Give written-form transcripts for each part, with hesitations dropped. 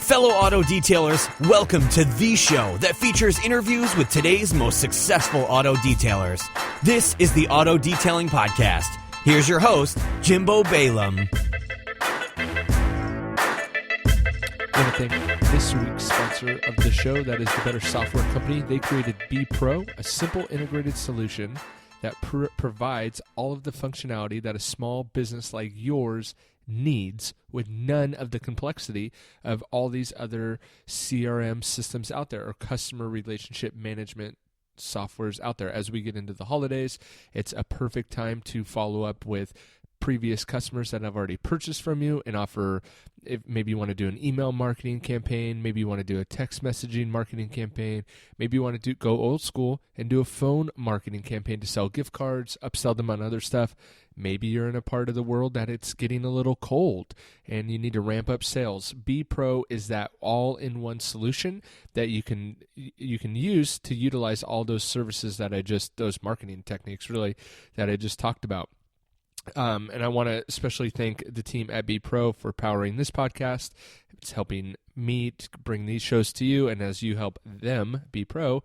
Fellow auto detailers, welcome to the show that features interviews with today's most successful auto detailers. This is the Auto Detailing Podcast. Here's your host, Jimbo Balaam. I want to thank this week's sponsor of the show, that is the Better Software Company. They created B Pro, a simple integrated solution that provides all of the functionality that a small business like yours needs with none of the complexity of all these other CRM systems out there or customer relationship management softwares out there. As we get into the holidays, it's a perfect time to follow up with previous customers that have already purchased from you and offer, if maybe you want to do an email marketing campaign, maybe you want to do a text messaging marketing campaign, maybe you want to go old school and do a phone marketing campaign to sell gift cards, upsell them on other stuff. Maybe you're in a part of the world that it's getting a little cold and you need to ramp up sales. B Pro is that all-in-one solution that you can use to utilize all those services that those marketing techniques really that I just talked about. And I want to especially thank the team at B Pro for powering this podcast. It's helping me to bring these shows to you, and as you help them, B Pro,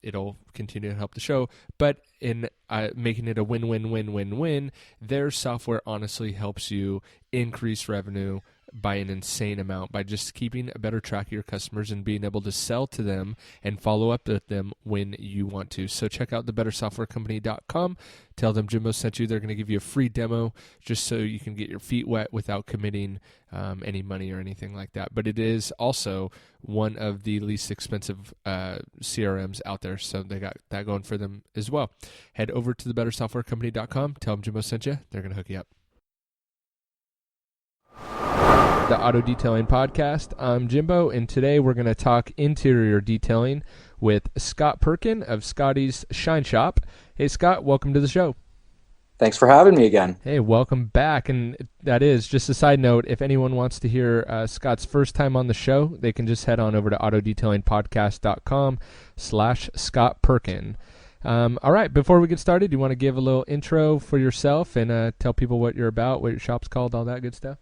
it'll continue to help the show. But in making it a win-win-win-win-win, their software honestly helps you increase revenue by an insane amount by just keeping a better track of your customers and being able to sell to them and follow up with them when you want to. So check out thebettersoftwarecompany.com. Tell them Jimbo sent you. They're going to give you a free demo just so you can get your feet wet without committing any money or anything like that. But it is also one of the least expensive CRMs out there, so they got that going for them as well. Head over to thebettersoftwarecompany.com. Tell them Jimbo sent you. They're going to hook you up. The Auto Detailing Podcast. I'm Jimbo, and today we're going to talk interior detailing with Scott Perkin of Scotty's Shine Shop. Hey, Scott, welcome to the show. Thanks for having me again. Hey, welcome back. And that is, just a side note, if anyone wants to hear Scott's first time on the show, they can just head on over to autodetailingpodcast.com/Scott Perkin. All right, before we get started, do you want to give a little intro for yourself and tell people what you're about, what your shop's called, all that good stuff?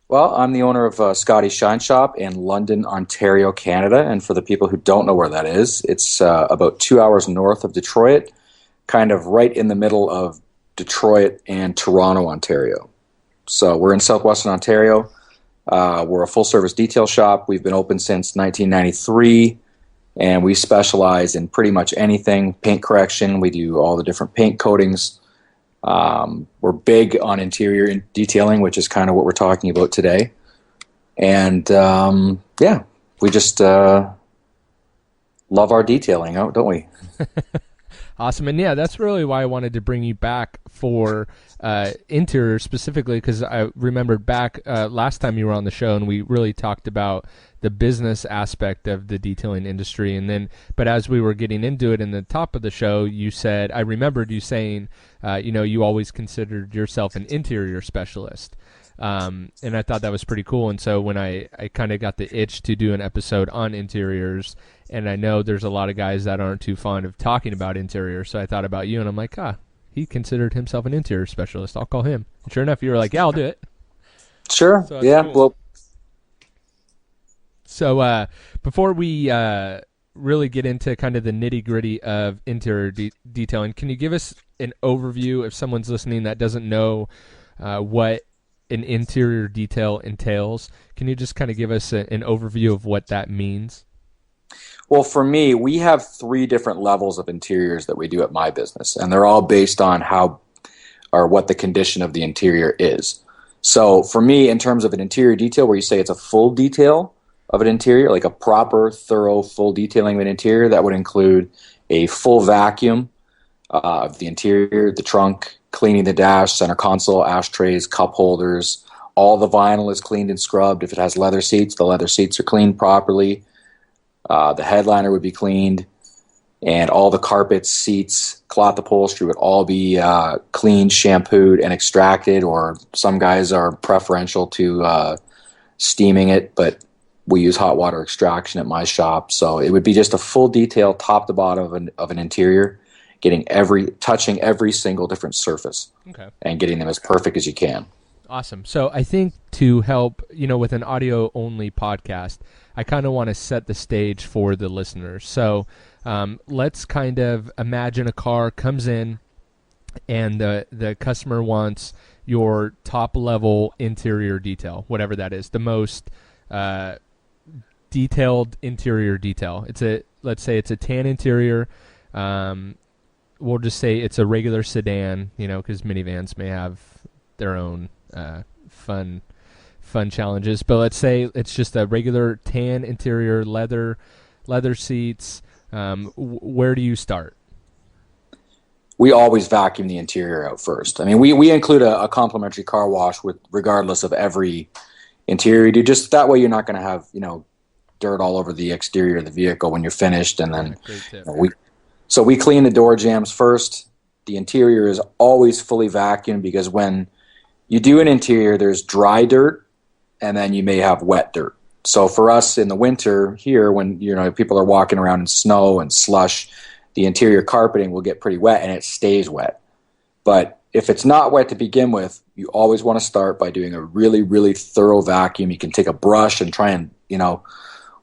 Well, I'm the owner of Scotty's Shine Shop in London, Ontario, Canada. And for the people who don't know where that is, it's about 2 hours north of Detroit, kind of right in the middle of Detroit and Toronto, Ontario. So we're in southwestern Ontario. We're a full-service detail shop. We've been open since 1993, and we specialize in pretty much anything. Paint correction, we do all the different paint coatings. We're big on interior detailing, which is kind of what we're talking about today. And, we just love our detailing, don't we? Awesome. And yeah, that's really why I wanted to bring you back for interior specifically, because I remembered back last time you were on the show and we really talked about the business aspect of the detailing industry. And then, but as we were getting into it in the top of the show, you said, I remembered you saying, you always considered yourself an interior specialist. And I thought that was pretty cool. And so when I kind of got the itch to do an episode on interiors, and I know there's a lot of guys that aren't too fond of talking about interiors, so I thought about you, and I'm like, he considered himself an interior specialist. I'll call him. And sure enough, you were like, yeah, I'll do it. Sure. So yeah. Cool. Well. So before we really get into kind of the nitty-gritty of interior detailing, can you give us an overview if someone's listening that doesn't know what an interior detail entails? Can you just kind of give us an overview of what that means? Well, for me, we have 3 different levels of interiors that we do at my business, and they're all based on how or what the condition of the interior is. So for me, in terms of an interior detail, where you say it's a full detail of an interior, like a proper, thorough, full detailing of an interior, that would include a full vacuum of the interior, the trunk, cleaning the dash, center console, ashtrays, cup holders. All the vinyl is cleaned and scrubbed. If it has leather seats, the leather seats are cleaned properly. The headliner would be cleaned, and all the carpets, seats, cloth upholstery would all be cleaned, shampooed, and extracted, or some guys are preferential to steaming it, but we use hot water extraction at my shop. So it would be just a full detail, top to bottom of an interior, touching every single different surface, and getting them as perfect as you can. Awesome. So I think to help, with an audio only podcast, I kind of want to set the stage for the listeners. So let's kind of imagine a car comes in and the customer wants your top level interior detail, whatever that is, the most detailed interior detail. Let's say it's a tan interior. We'll just say it's a regular sedan, because minivans may have their own fun challenges. But let's say it's just a regular tan interior, leather seats. Where do you start? We always vacuum the interior out first. I mean, we include a complimentary car wash with regardless of every interior you do. Just that way, you're not going to have dirt all over the exterior of the vehicle when you're finished. And then we clean the door jambs first. The interior is always fully vacuumed because when you do an interior, there's dry dirt, and then you may have wet dirt. So for us in the winter here, when people are walking around in snow and slush, the interior carpeting will get pretty wet, and it stays wet. But if it's not wet to begin with, you always want to start by doing a really, really thorough vacuum. You can take a brush and try and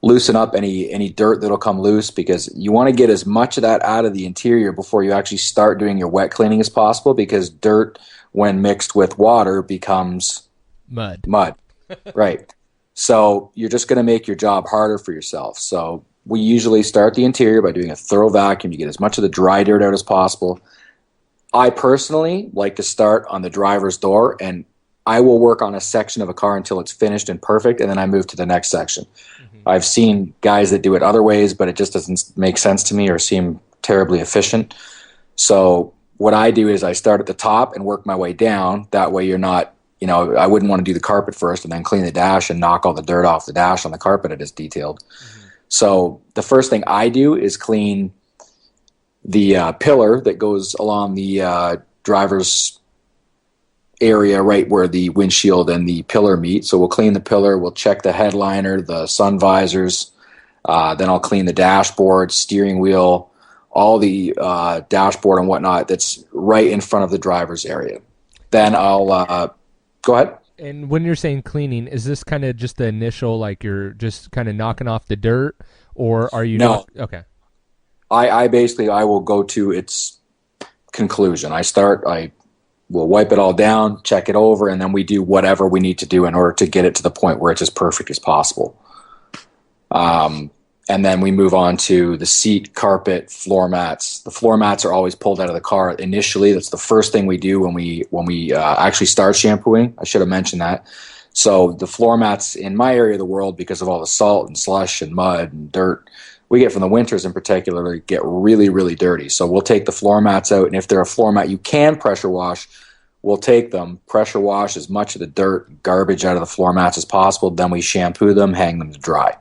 loosen up any dirt that'll come loose, because you want to get as much of that out of the interior before you actually start doing your wet cleaning as possible, because dirt, when mixed with water, becomes mud. Right. So you're just going to make your job harder for yourself. So we usually start the interior by doing a thorough vacuum. You get as much of the dry dirt out as possible. I personally like to start on the driver's door, and I will work on a section of a car until it's finished and perfect, and then I move to the next section. Mm-hmm. I've seen guys that do it other ways, but it just doesn't make sense to me or seem terribly efficient. So what I do is I start at the top and work my way down. That way you're not, I wouldn't want to do the carpet first and then clean the dash and knock all the dirt off the dash on the carpet it is detailed. Mm-hmm. So the first thing I do is clean the pillar that goes along the driver's area, right where the windshield and the pillar meet. So we'll clean the pillar, we'll check the headliner, the sun visors, then I'll clean the dashboard, steering wheel, all the dashboard and whatnot that's right in front of the driver's area. Then I'll go ahead. And when you're saying cleaning, is this kind of just the initial, like you're just kind of knocking off the dirt, or are you? No. Okay. I will go to its conclusion. I will wipe it all down, check it over, and then we do whatever we need to do in order to get it to the point where it's as perfect as possible. And then we move on to the seat, carpet, floor mats. The floor mats are always pulled out of the car initially. That's the first thing we do when we actually start shampooing. I should have mentioned that. So the floor mats in my area of the world, because of all the salt and slush and mud and dirt we get from the winters in particular, get really, really dirty. So we'll take the floor mats out, and if they're a floor mat you can pressure wash, we'll take them, pressure wash as much of the dirt, garbage out of the floor mats as possible. Then we shampoo them, hang them to dry.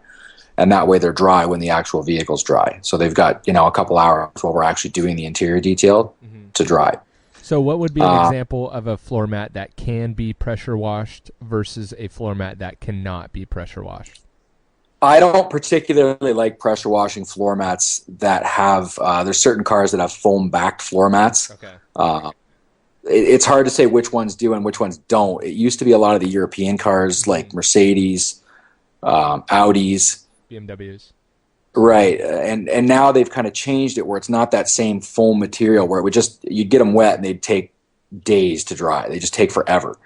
And that way they're dry when the actual vehicle's dry. So they've got, a couple hours while we're actually doing the interior detail to dry. So what would be an example of a floor mat that can be pressure washed versus a floor mat that cannot be pressure washed? I don't particularly like pressure washing floor mats that have, there's certain cars that have foam backed floor mats. Okay. It's hard to say which ones do and which ones don't. It used to be a lot of the European cars like Mercedes, Audis, BMWs. Right. And now they've kind of changed it where it's not that same foam material where you'd get them wet and they'd take days to dry. They just take forever.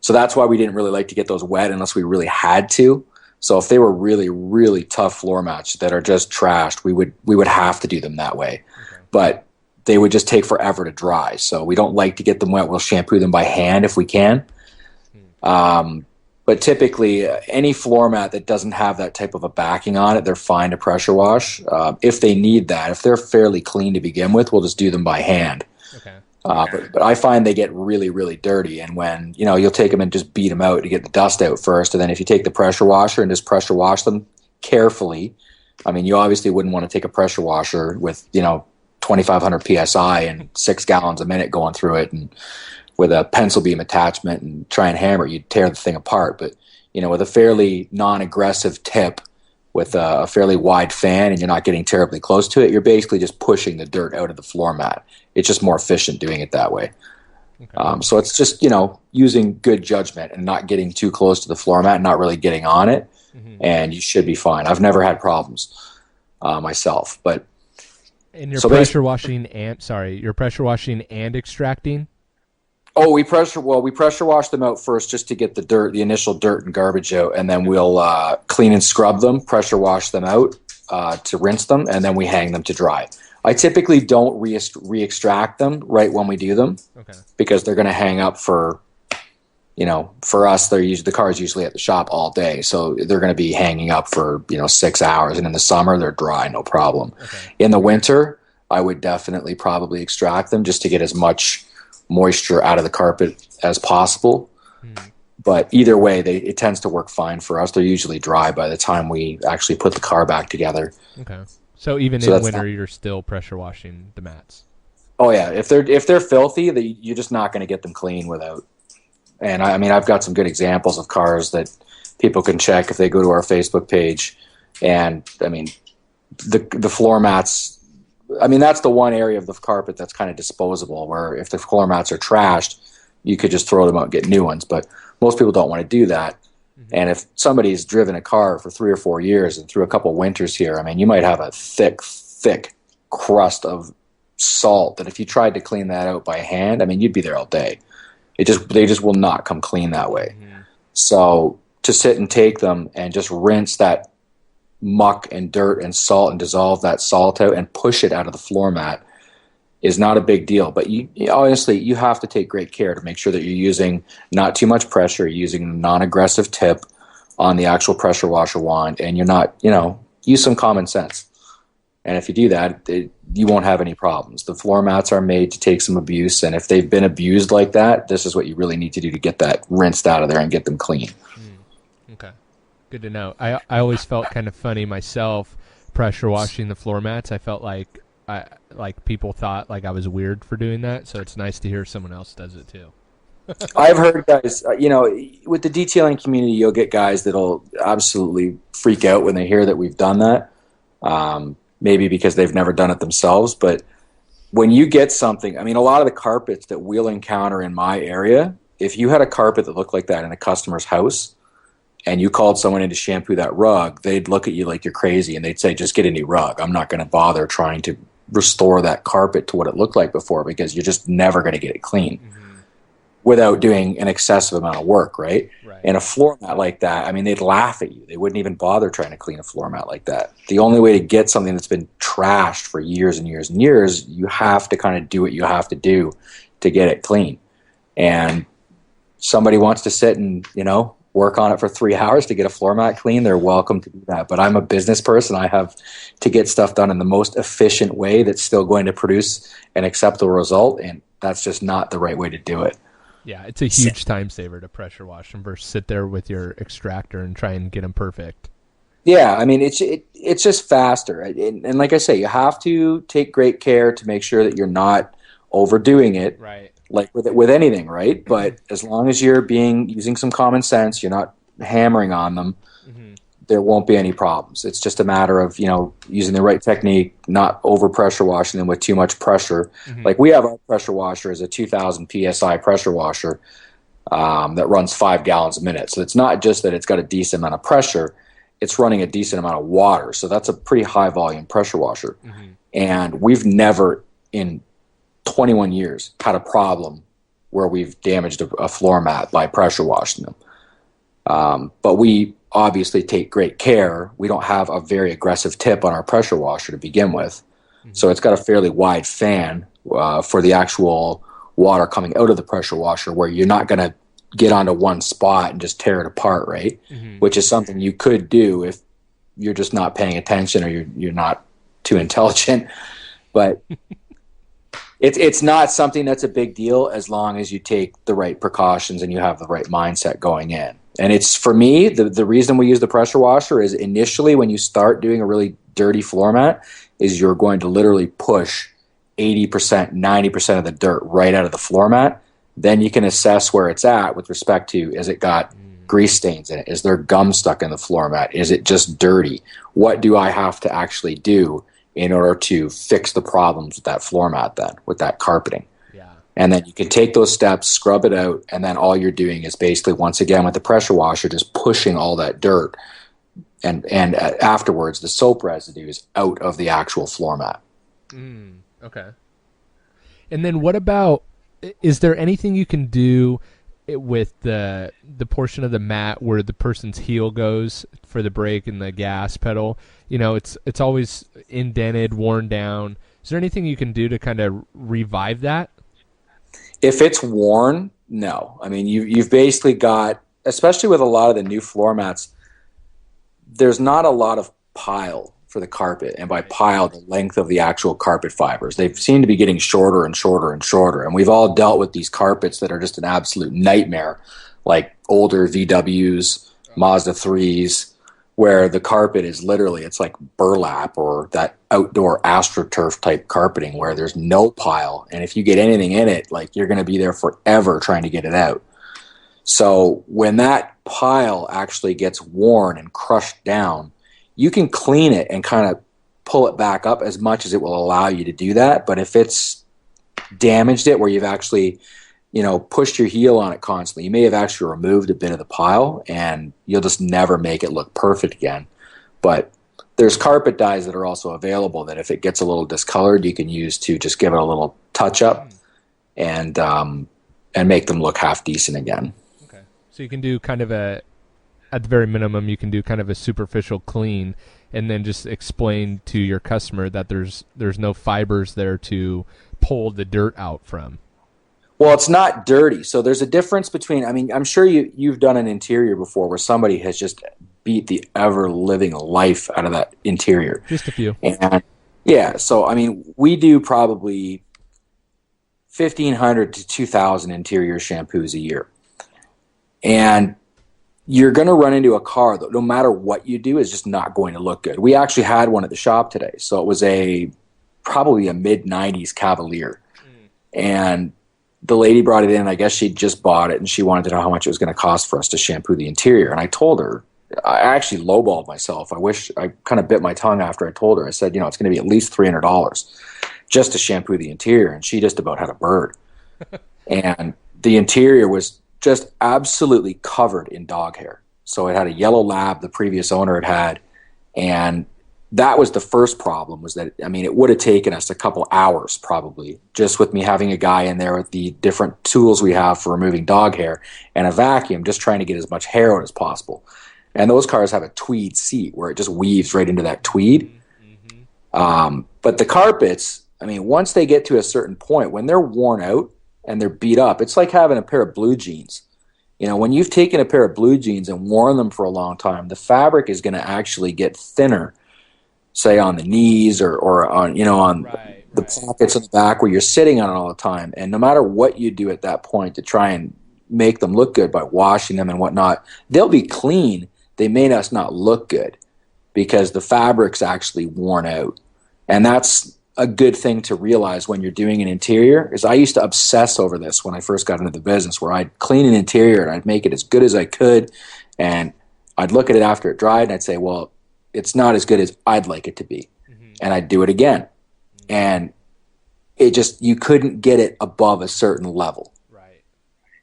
So that's why we didn't really like to get those wet unless we really had to. So if they were really, really tough floor mats that are just trashed, we would have to do them that way. Okay. But they would just take forever to dry. So we don't like to get them wet. We'll shampoo them by hand if we can. But typically, any floor mat that doesn't have that type of a backing on it, they're fine to pressure wash. If they need that, if they're fairly clean to begin with, we'll just do them by hand. Okay. But I find they get really, really dirty. And when, you'll take them and just beat them out to get the dust out first. And then if you take the pressure washer and just pressure wash them carefully, I mean, you obviously wouldn't want to take a pressure washer with, 2,500 PSI and 6 gallons a minute going through it and with a pencil beam attachment and try and hammer it, you'd tear the thing apart. But, with a fairly non-aggressive tip with a fairly wide fan and you're not getting terribly close to it, you're basically just pushing the dirt out of the floor mat. It's just more efficient doing it that way. Okay. So it's just, using good judgment and not getting too close to the floor mat and not really getting on it. And you should be fine. I've never had problems myself. But and you're pressure washing and extracting? Oh, we pressure wash them out first just to get the initial dirt and garbage out, and then we'll clean and scrub them, pressure wash them out to rinse them, and then we hang them to dry. I typically don't re-extract them right when we do them, because they're going to hang up for us. The car is usually at the shop all day, so they're going to be hanging up for 6 hours, and in the summer they're dry, no problem. In the winter, I would definitely probably extract them just to get as much moisture out of the carpet as possible. But either way, it tends to work fine for us. They're usually dry by the time we actually put the car back together. Okay. So in winter, you're still pressure washing the mats? Oh yeah, if they're filthy, you're just not going to get them clean without. And I mean, I've got some good examples of cars that people can check if they go to our Facebook page. And I mean, the floor mats. I mean, that's the one area of the carpet that's kind of disposable, where if the floor mats are trashed, you could just throw them out and get new ones. But most people don't want to do that. And if somebody's driven a car for 3 or 4 years and through a couple winters here, I mean, you might have a thick crust of salt that if you tried to clean that out by hand, I mean, you'd be there all day. They just will not come clean that way. So to sit and take them and just rinse that muck and dirt and salt and dissolve that salt out and push it out of the floor mat is not a big deal. But honestly, you have to take great care to make sure that you're using not too much pressure, using a non-aggressive tip on the actual pressure washer wand, and you're not, use some common sense. And if you do that, you won't have any problems. The floor mats are made to take some abuse, and if they've been abused like that, this is what you really need to do to get that rinsed out of there and get them clean. Okay. Good to know. I always felt kind of funny myself pressure washing the floor mats. I felt like people thought like I was weird for doing that, so it's nice to hear someone else does it too. I've heard guys, with the detailing community, you'll get guys that'll absolutely freak out when they hear that we've done that. Maybe because they've never done it themselves, but when you get something, I mean, a lot of the carpets that we'll encounter in my area, if you had a carpet that looked like that in a customer's house and you called someone in to shampoo that rug, they'd look at you like you're crazy and they'd say, just get a new rug. I'm not going to bother trying to restore that carpet to what it looked like before, because you're just never going to get it clean without doing an excessive amount of work, right? And a floor mat like that, I mean, they'd laugh at you. They wouldn't even bother trying to clean a floor mat like that. The only way to get something that's been trashed for years and years and years, you have to kind of do what you have to do to get it clean. And somebody wants to sit and, work on it for 3 hours to get a floor mat clean, they're welcome to do that. But I'm a business person. I have to get stuff done in the most efficient way that's still going to produce an acceptable result, and that's just not the right way to do it. Yeah, it's a huge time saver to pressure wash them versus sit there with your extractor and try and get them perfect. Yeah, I mean, it's just faster. And like I say, you have to take great care to make sure that you're not overdoing it. Right. Like with anything, right? But as long as you're using some common sense, you're not hammering on them, there won't be any problems. It's just a matter of, using the right technique, not over pressure washing them with too much pressure. Like we have our pressure washer as a 2000 PSI pressure washer that runs 5 gallons a minute. So it's not just that it's got a decent amount of pressure, it's running a decent amount of water. So that's a pretty high volume pressure washer. And we've never in 21 years had a problem where we've damaged a floor mat by pressure washing them. But we obviously take great care. We don't have a very aggressive tip on our pressure washer to begin with. So it's got a fairly wide fan for the actual water coming out of the pressure washer, where you're not going to get onto one spot and just tear it apart, right? Which is something you could do if you're just not paying attention or you're not too intelligent. But it's not something that's a big deal as long as you take the right precautions and you have the right mindset going in. And it's, for me, the reason we use the pressure washer is initially when you start doing a really dirty floor mat is you're going to literally push 80%, 90% of the dirt right out of the floor mat. Then you can assess where it's at with respect to, is it got grease stains in it? Is there gum stuck in the floor mat? Is it just dirty? What do I have to actually do in order to fix the problems with that floor mat then, with that carpeting? Yeah. And then you can take those steps, scrub it out, and then all you're doing is basically, once again, with the pressure washer, just pushing all that dirt. And afterwards, the soap residue is out of the actual floor mat. Okay. And then what about, is there anything you can do with the portion of the mat where the person's heel goes for the brake and the gas pedal? You know, it's always indented, worn down. Is there anything you can do to kind of revive that? If it's worn, no. I mean, you've basically got, especially with a lot of the new floor mats, there's not a lot of pile for the carpet. And by pile, the length of the actual carpet fibers. They seem to be getting shorter and shorter and shorter. And we've all dealt with these carpets that are just an absolute nightmare, like older VWs, Mazda 3s, where the carpet is literally, it's like burlap or that outdoor AstroTurf type carpeting where there's no pile. And if you get anything in it, like, you're going to be there forever trying to get it out. So when that pile actually gets worn and crushed down, you can clean it and kind of pull it back up as much as it will allow you to do that. But if it's damaged it where you've actually, pushed your heel on it constantly, you may have actually removed a bit of the pile and you'll just never make it look perfect again. But there's carpet dyes that are also available that if it gets a little discolored, you can use to just give it a little touch up and make them look half decent again. Okay. So you can do kind of at the very minimum, you can do kind of a superficial clean and then just explain to your customer that there's no fibers there to pull the dirt out from. Well, it's not dirty. So there's a difference between, I'm sure you've done an interior before where somebody has just beat the ever-living life out of that interior. Just a few. And yeah, so, we do probably 1,500 to 2,000 interior shampoos a year. And you're going to run into a car that no matter what you do is just not going to look good. We actually had one at the shop today. So it was probably a mid-90s Cavalier. And the lady brought it in. I guess she'd just bought it, and she wanted to know how much it was going to cost for us to shampoo the interior. And I told her, I actually lowballed myself. I kind of bit my tongue after I told her. I said, it's going to be at least $300 just to shampoo the interior. And she just about had a bird. And the interior was just absolutely covered in dog hair. So it had a yellow lab the previous owner had. And that was the first problem, was that, it would have taken us a couple hours probably, just with me having a guy in there with the different tools we have for removing dog hair and a vacuum, just trying to get as much hair out as possible. And those cars have a tweed seat where it just weaves right into that tweed. But the carpets, once they get to a certain point, when they're worn out and they're beat up, it's like having a pair of blue jeans. When you've taken a pair of blue jeans and worn them for a long time, the fabric is going to actually get thinner, say on the knees or on the pockets in the back where you're sitting on it all the time. And no matter what you do at that point to try and make them look good by washing them and whatnot, they'll be clean. They may not look good because the fabric's actually worn out. And that's a good thing to realize when you're doing an interior. Is I used to obsess over this when I first got into the business, where I'd clean an interior and I'd make it as good as I could. And I'd look at it after it dried and I'd say, well, it's not as good as I'd like it to be. And I'd do it again. And it just, you couldn't get it above a certain level.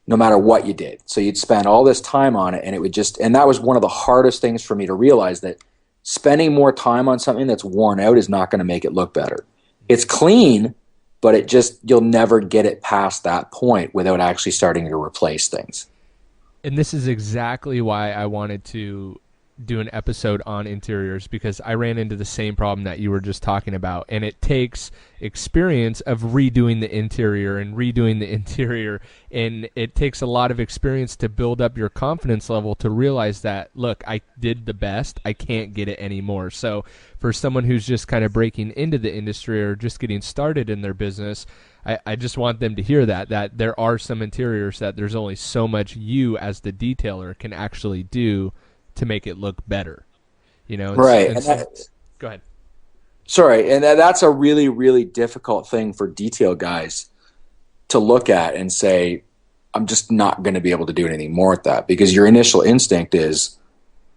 No matter what you did. So you'd spend all this time on it, and it would just, and that was one of the hardest things for me to realize, that spending more time on something that's worn out is not going to make it look better. It's clean, but it just, you'll never get it past that point without actually starting to replace things. And this is exactly why I wanted to do an episode on interiors, because I ran into the same problem that you were just talking about, and it takes experience of redoing the interior, and it takes a lot of experience to build up your confidence level to realize that, look, I did the best, I can't get it anymore. So for someone who's just kind of breaking into the industry or just getting started in their business, I just want them to hear that there are some interiors that there's only so much you as the detailer can actually do to make it look better, Right. Go ahead. Sorry. And that's a really, really difficult thing for detail guys to look at and say, I'm just not going to be able to do anything more with that, because your initial instinct is,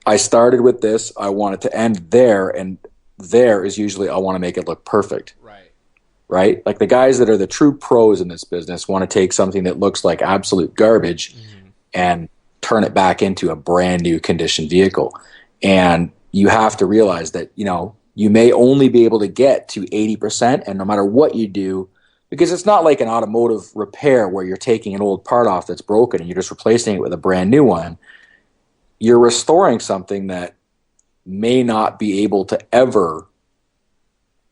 I started with this, I want it to end there, and there is usually, I want to make it look perfect. Right. right? Like the guys that are the true pros in this business want to take something that looks like absolute garbage and turn it back into a brand new conditioned vehicle. And you have to realize that, you may only be able to get to 80%, and no matter what you do, because it's not like an automotive repair where you're taking an old part off that's broken and you're just replacing it with a brand new one. You're restoring something that may not be able to ever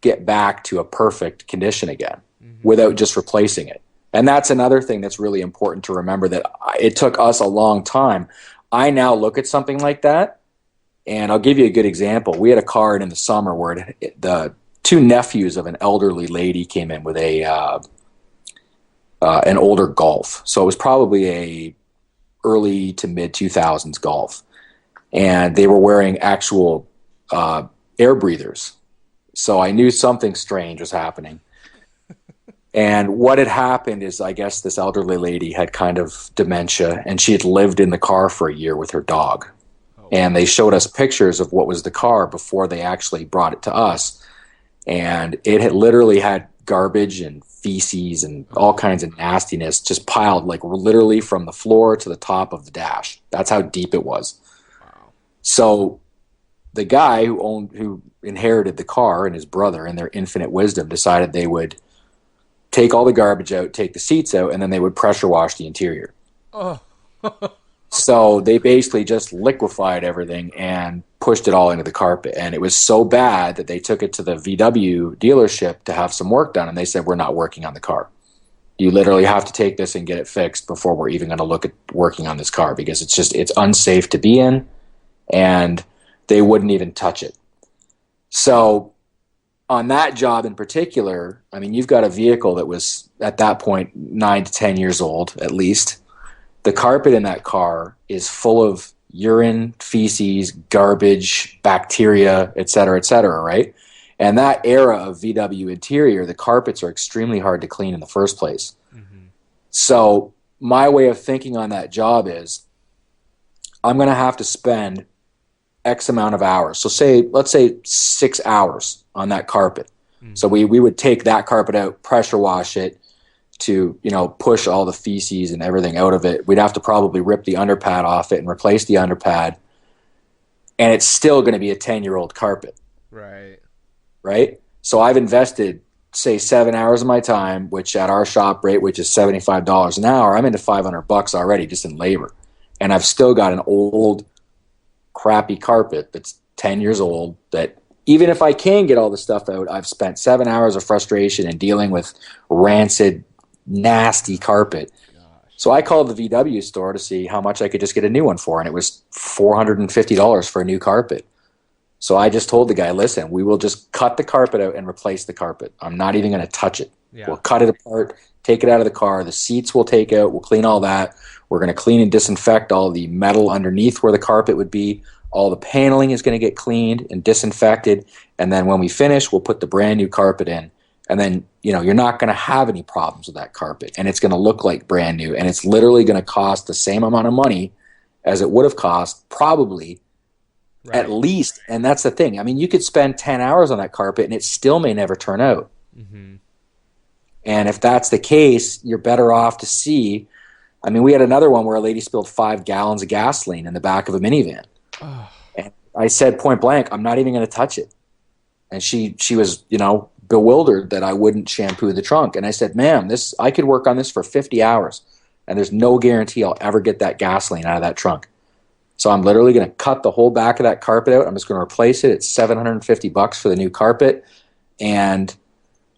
get back to a perfect condition again without just replacing it. And that's another thing that's really important to remember, that it took us a long time. I now look at something like that, and I'll give you a good example. We had a car in the summer where the two nephews of an elderly lady came in with an older Golf. So it was probably a early to mid 2000s Golf. And they were wearing actual air breathers. So I knew something strange was happening. And what had happened is, I guess this elderly lady had kind of dementia, and she had lived in the car for a year with her dog. And they showed us pictures of what was the car before they actually brought it to us. And it had literally had garbage and feces and all kinds of nastiness just piled, like literally from the floor to the top of the dash. That's how deep it was. Wow. So the guy who inherited the car, and his brother, in their infinite wisdom, decided they would take all the garbage out, take the seats out, and then they would pressure wash the interior. Oh. So they basically just liquefied everything and pushed it all into the carpet. And it was so bad that they took it to the VW dealership to have some work done. And they said, we're not working on the car. You literally have to take this and get it fixed before we're even going to look at working on this car, because it's unsafe to be in, and they wouldn't even touch it. So on that job in particular, I mean, you've got a vehicle that was at that point 9 to 10 years old at least. The carpet in that car is full of urine, feces, garbage, bacteria, et cetera, right? And that era of VW interior, the carpets are extremely hard to clean in the first place. Mm-hmm. So my way of thinking on that job is, I'm going to have to spend X amount of hours. So let's say 6 hours on that carpet. Mm-hmm. So we would take that carpet out, pressure wash it, to push all the feces and everything out of it. We'd have to probably rip the underpad off it and replace the underpad, and it's still going to be a 10-year-old carpet. Right? So I've invested, say, 7 hours of my time, which at our shop rate, which is $75 an hour, I'm into $500 already just in labor. And I've still got an old, crappy carpet that's 10 years old that, even if I can get all the stuff out, I've spent 7 hours of frustration and dealing with rancid, nasty carpet. So I called the VW store to see how much I could just get a new one for, and it was $450 for a new carpet. So I just told the guy, listen, we will just cut the carpet out and replace the carpet. I'm not even going to touch it. Yeah. We'll cut it apart, take it out of the car. The seats we'll take out. We'll clean all that. We're going to clean and disinfect all the metal underneath where the carpet would be. All the paneling is going to get cleaned and disinfected. And then when we finish, we'll put the brand new carpet in. And then, you're not going to have any problems with that carpet. And it's going to look like brand new. And it's literally going to cost the same amount of money as it would have cost, probably, at least. And that's the thing. I mean, you could spend 10 hours on that carpet and it still may never turn out. Mm-hmm. And if that's the case, you're better off to see. I mean, we had another one where a lady spilled 5 gallons of gasoline in the back of a minivan. Oh. And I said point blank, I'm not even going to touch it. And she was, bewildered that I wouldn't shampoo the trunk. And I said, ma'am, I could work on this for 50 hours, and there's no guarantee I'll ever get that gasoline out of that trunk. So I'm literally going to cut the whole back of that carpet out. I'm just going to replace it. It's $750 for the new carpet. And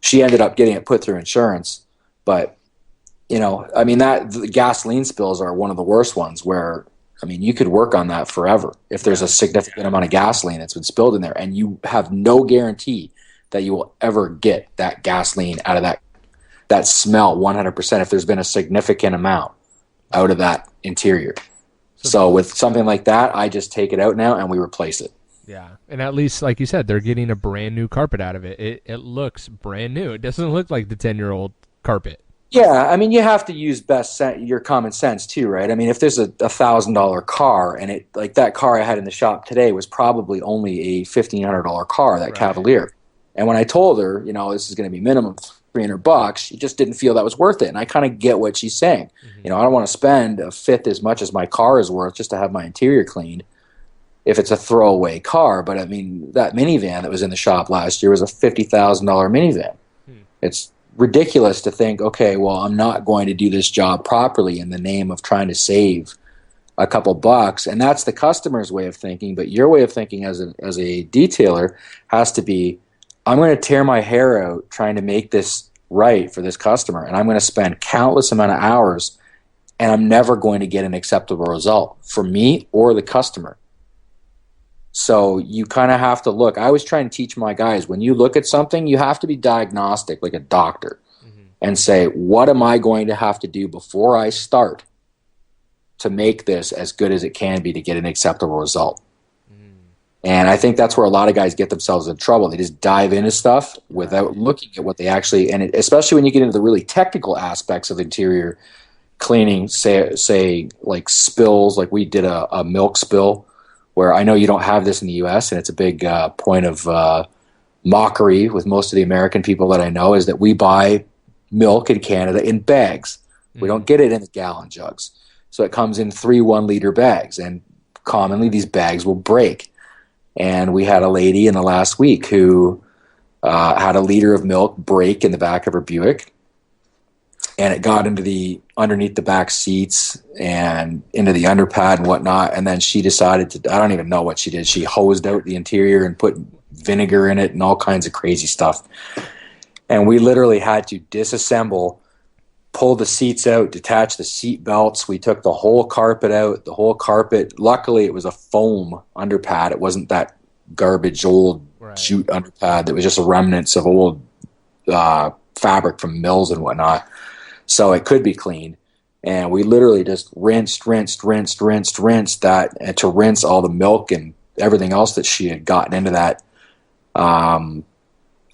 she ended up getting it put through insurance. But, the gasoline spills are one of the worst ones where, you could work on that forever if there's a significant amount of gasoline that's been spilled in there, and you have no guarantee that you will ever get that gasoline out of that smell 100% if there's been a significant amount out of that interior. So with something like that, I just take it out now and we replace it. Yeah, and at least, like you said, they're getting a brand new carpet out of it. It looks brand new. It doesn't look like the 10-year-old carpet. Yeah, you have to use your common sense too, right? If there's a $1,000 car, and that car I had in the shop today was probably only a $1,500 car, that Cavalier. And when I told her, this is going to be minimum $300, she just didn't feel that was worth it. And I kind of get what she's saying. I don't want to spend a fifth as much as my car is worth just to have my interior cleaned if it's a throwaway car. But I mean, that minivan that was in the shop last year was a $50,000 minivan. It's ridiculous to think, okay, well, I'm not going to do this job properly in the name of trying to save a couple bucks. And that's the customer's way of thinking. But your way of thinking as a detailer has to be, I'm going to tear my hair out trying to make this right for this customer, and I'm going to spend countless amount of hours, and I'm never going to get an acceptable result for me or the customer. So you kind of have to look. I always try and teach my guys, when you look at something, you have to be diagnostic like a doctor and say, what am I going to have to do before I start to make this as good as it can be to get an acceptable result? And I think that's where a lot of guys get themselves in trouble. They just dive into stuff without looking at what they actually, and especially when you get into the really technical aspects of interior cleaning, say like spills, like we did a milk spill, where I know you don't have this in the U.S., and it's a big point of mockery with most of the American people that I know, is that we buy milk in Canada in bags. We don't get it in the gallon jugs. So it comes in 3 1-liter bags, and commonly these bags will break. And we had a lady in the last week who had a liter of milk break in the back of her Buick, and it got into underneath the back seats and into the underpad and whatnot. And then she decided to, I don't even know what she did. She hosed out the interior and put vinegar in it and all kinds of crazy stuff. And we literally had to disassemble, pull the seats out, detach the seat belts. We took the whole carpet out, luckily it was a foam underpad. It wasn't that garbage old jute underpad that was just remnants of old fabric from mills and whatnot. So it could be cleaned. And we literally just rinsed that, and to rinse all the milk and everything else that she had gotten into that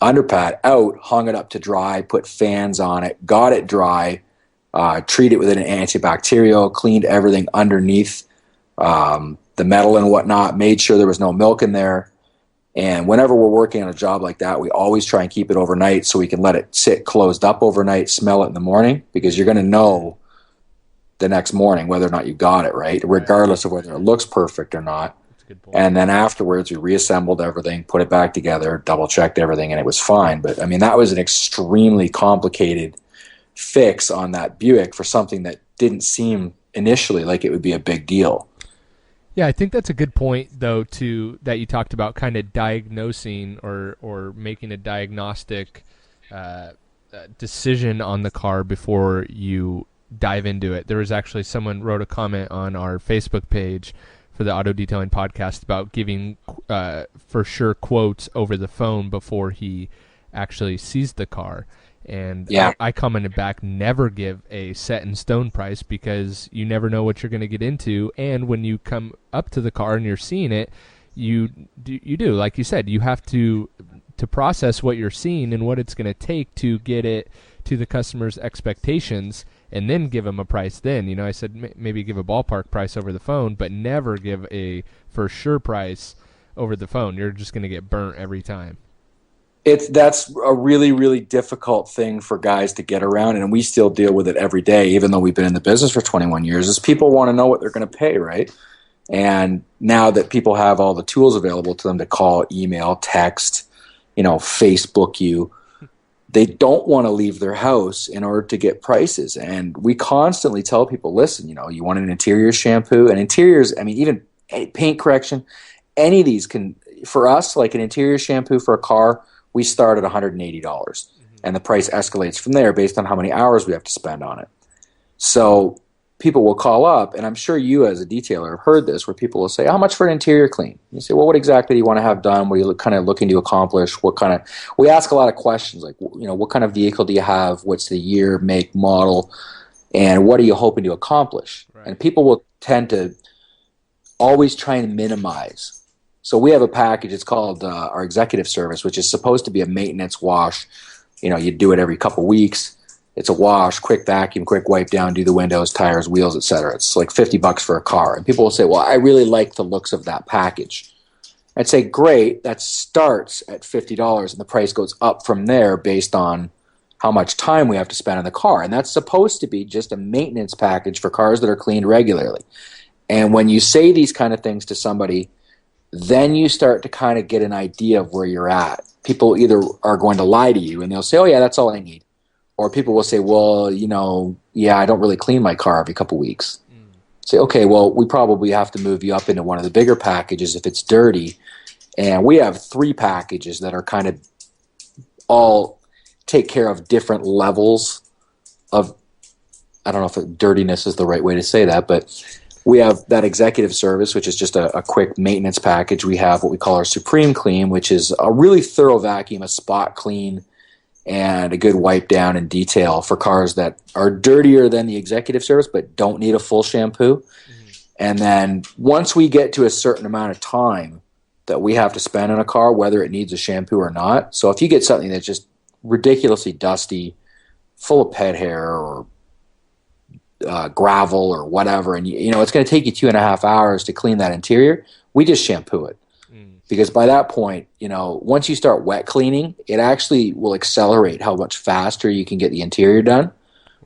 underpad out, hung it up to dry, put fans on it, got it dry, treated it with an antibacterial, cleaned everything underneath the metal and whatnot, made sure there was no milk in there. And whenever we're working on a job like that, we always try and keep it overnight so we can let it sit closed up overnight, smell it in the morning, because you're going to know the next morning whether or not you got it right, regardless of whether it looks perfect or not. And then afterwards, we reassembled everything, put it back together, double-checked everything, and it was fine. But, I mean, that was an extremely complicated fix on that Buick for something that didn't seem initially like it would be a big deal. Yeah, I think that's a good point, though, that you talked about kind of diagnosing or making a diagnostic decision on the car before you dive into it. There was actually someone wrote a comment on our Facebook page for the Auto Detailing Podcast about giving for sure quotes over the phone before he actually sees the car. And I commented back, never give a set in stone price, because you never know what you're going to get into. And when you come up to the car and you're seeing it, you do, like you said, you have to process what you're seeing and what it's going to take to get it to the customer's expectations, and then give them a price then. I said maybe give a ballpark price over the phone, but never give a for sure price over the phone. You're just going to get burnt every time. That's a really, really difficult thing for guys to get around, and we still deal with it every day, even though we've been in the business for 21 years, is people want to know what they're going to pay, right? And now that people have all the tools available to them to call, email, text, Facebook you, they don't want to leave their house in order to get prices. And we constantly tell people, listen, you want an interior shampoo, and interiors, I mean, even paint correction, any of these can, for us, like an interior shampoo for a car, we start at $180, and the price escalates from there based on how many hours we have to spend on it. So people will call up, and I'm sure you as a detailer have heard this, where people will say, how much for an interior clean? You say, well, what exactly do you want to have done? What are you kind of looking to accomplish? We ask a lot of questions like, what kind of vehicle do you have? What's the year, make, model, and what are you hoping to accomplish? Right. And people will tend to always try and minimize. So we have a package, it's called our executive service, which is supposed to be a maintenance wash. You do it every couple weeks. It's a wash, quick vacuum, quick wipe down, do the windows, tires, wheels, etc. It's like $50 for a car. And people will say, well, I really like the looks of that package. I'd say, great, that starts at $50 and the price goes up from there based on how much time we have to spend on the car. And that's supposed to be just a maintenance package for cars that are cleaned regularly. And when you say these kind of things to somebody, then you start to kind of get an idea of where you're at. People either are going to lie to you and they'll say, oh yeah, that's all I need. Or people will say, well, yeah, I don't really clean my car every couple weeks. Say, okay, well, we probably have to move you up into one of the bigger packages if it's dirty. And we have 3 packages that are kind of all take care of different levels of, I don't know if dirtiness is the right way to say that, but we have that executive service, which is just a quick maintenance package. We have what we call our Supreme Clean, which is a really thorough vacuum, a spot clean, and a good wipe down and detail for cars that are dirtier than the executive service but don't need a full shampoo. Mm-hmm. And then once we get to a certain amount of time that we have to spend on a car, whether it needs a shampoo or not. So if you get something that's just ridiculously dusty, full of pet hair or gravel or whatever, and it's going to take you 2.5 hours to clean that interior, we just shampoo it. Because by that point, once you start wet cleaning, it actually will accelerate how much faster you can get the interior done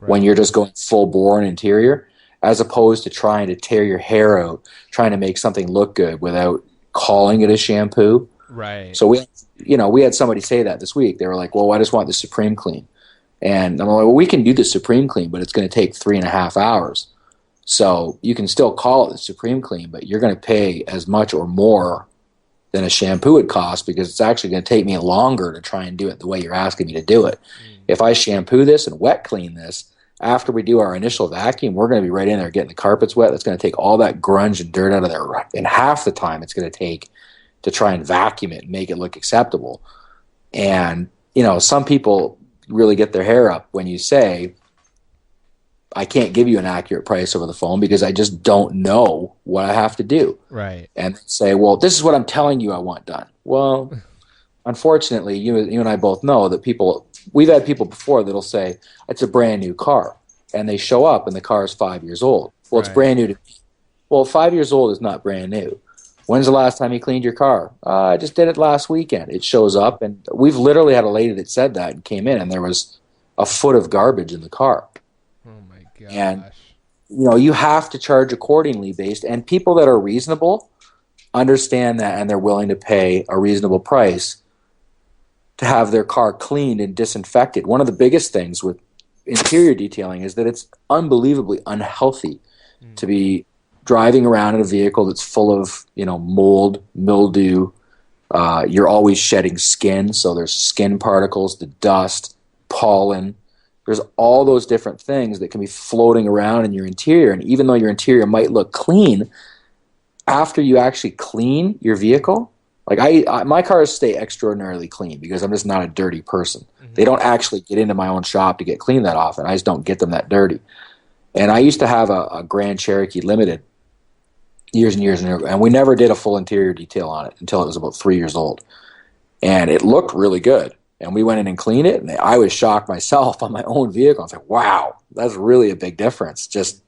when you're just going full bore in interior, as opposed to trying to tear your hair out, trying to make something look good without calling it a shampoo. Right. So we had somebody say that this week. They were like, well, I just want the Supreme Clean. And I'm like, well, we can do the Supreme Clean, but it's going to take 3.5 hours. So you can still call it the Supreme Clean, but you're going to pay as much or more than a shampoo would cost, because it's actually going to take me longer to try and do it the way you're asking me to do it. If I shampoo this and wet clean this, after we do our initial vacuum, we're going to be right in there getting the carpets wet. That's going to take all that grunge and dirt out of there in half the time it's going to take to try and vacuum it and make it look acceptable. And, some people really get their hair up when you say, I can't give you an accurate price over the phone because I just don't know what I have to do. Right. And say, well, this is what I'm telling you I want done. Well, unfortunately, you and I both know that we've had people before that'll say, it's a brand new car. And they show up and the car is 5 years old. Well, it's brand new to me. Well, 5 years old is not brand new. When's the last time you cleaned your car? I just did it last weekend. It shows up, and we've literally had a lady that said that and came in, and there was a foot of garbage in the car. Gosh. And you have to charge accordingly and people that are reasonable understand that, and they're willing to pay a reasonable price to have their car cleaned and disinfected. One of the biggest things with interior detailing is that it's unbelievably unhealthy to be driving around in a vehicle that's full of mold, mildew. You're always shedding skin, so there's skin particles, the dust, pollen. There's all those different things that can be floating around in your interior. And even though your interior might look clean, after you actually clean your vehicle, like my cars stay extraordinarily clean because I'm just not a dirty person. Mm-hmm. They don't actually get into my own shop to get cleaned that often. I just don't get them that dirty. And I used to have a Grand Cherokee Limited years and years ago, and we never did a full interior detail on it until it was about 3 years old. And it looked really good. And we went in and cleaned it, and I was shocked myself on my own vehicle. I was like, wow, that's really a big difference. Just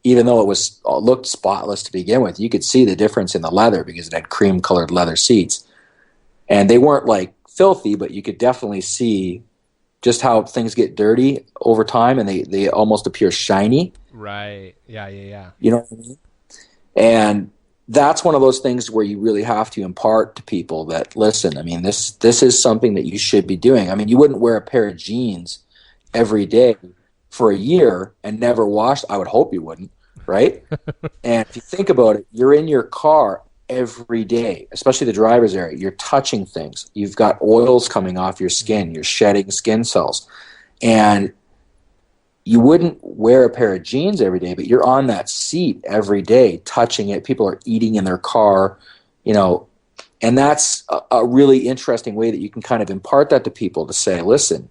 even though it looked spotless to begin with, you could see the difference in the leather because it had cream-colored leather seats. And they weren't like filthy, but you could definitely see just how things get dirty over time, and they almost appear shiny. Right. Yeah. You know what I mean? And that's one of those things where you really have to impart to people that, listen, I mean, this is something that you should be doing. I mean, you wouldn't wear a pair of jeans every day for a year and never wash. I would hope you wouldn't, right? And if you think about it, you're in your car every day, especially the driver's area. You're touching things. You've got oils coming off your skin. You're shedding skin cells. And you wouldn't wear a pair of jeans every day, but you're on that seat every day, touching it. People are eating in their car, and that's a really interesting way that you can kind of impart that to people to say, listen,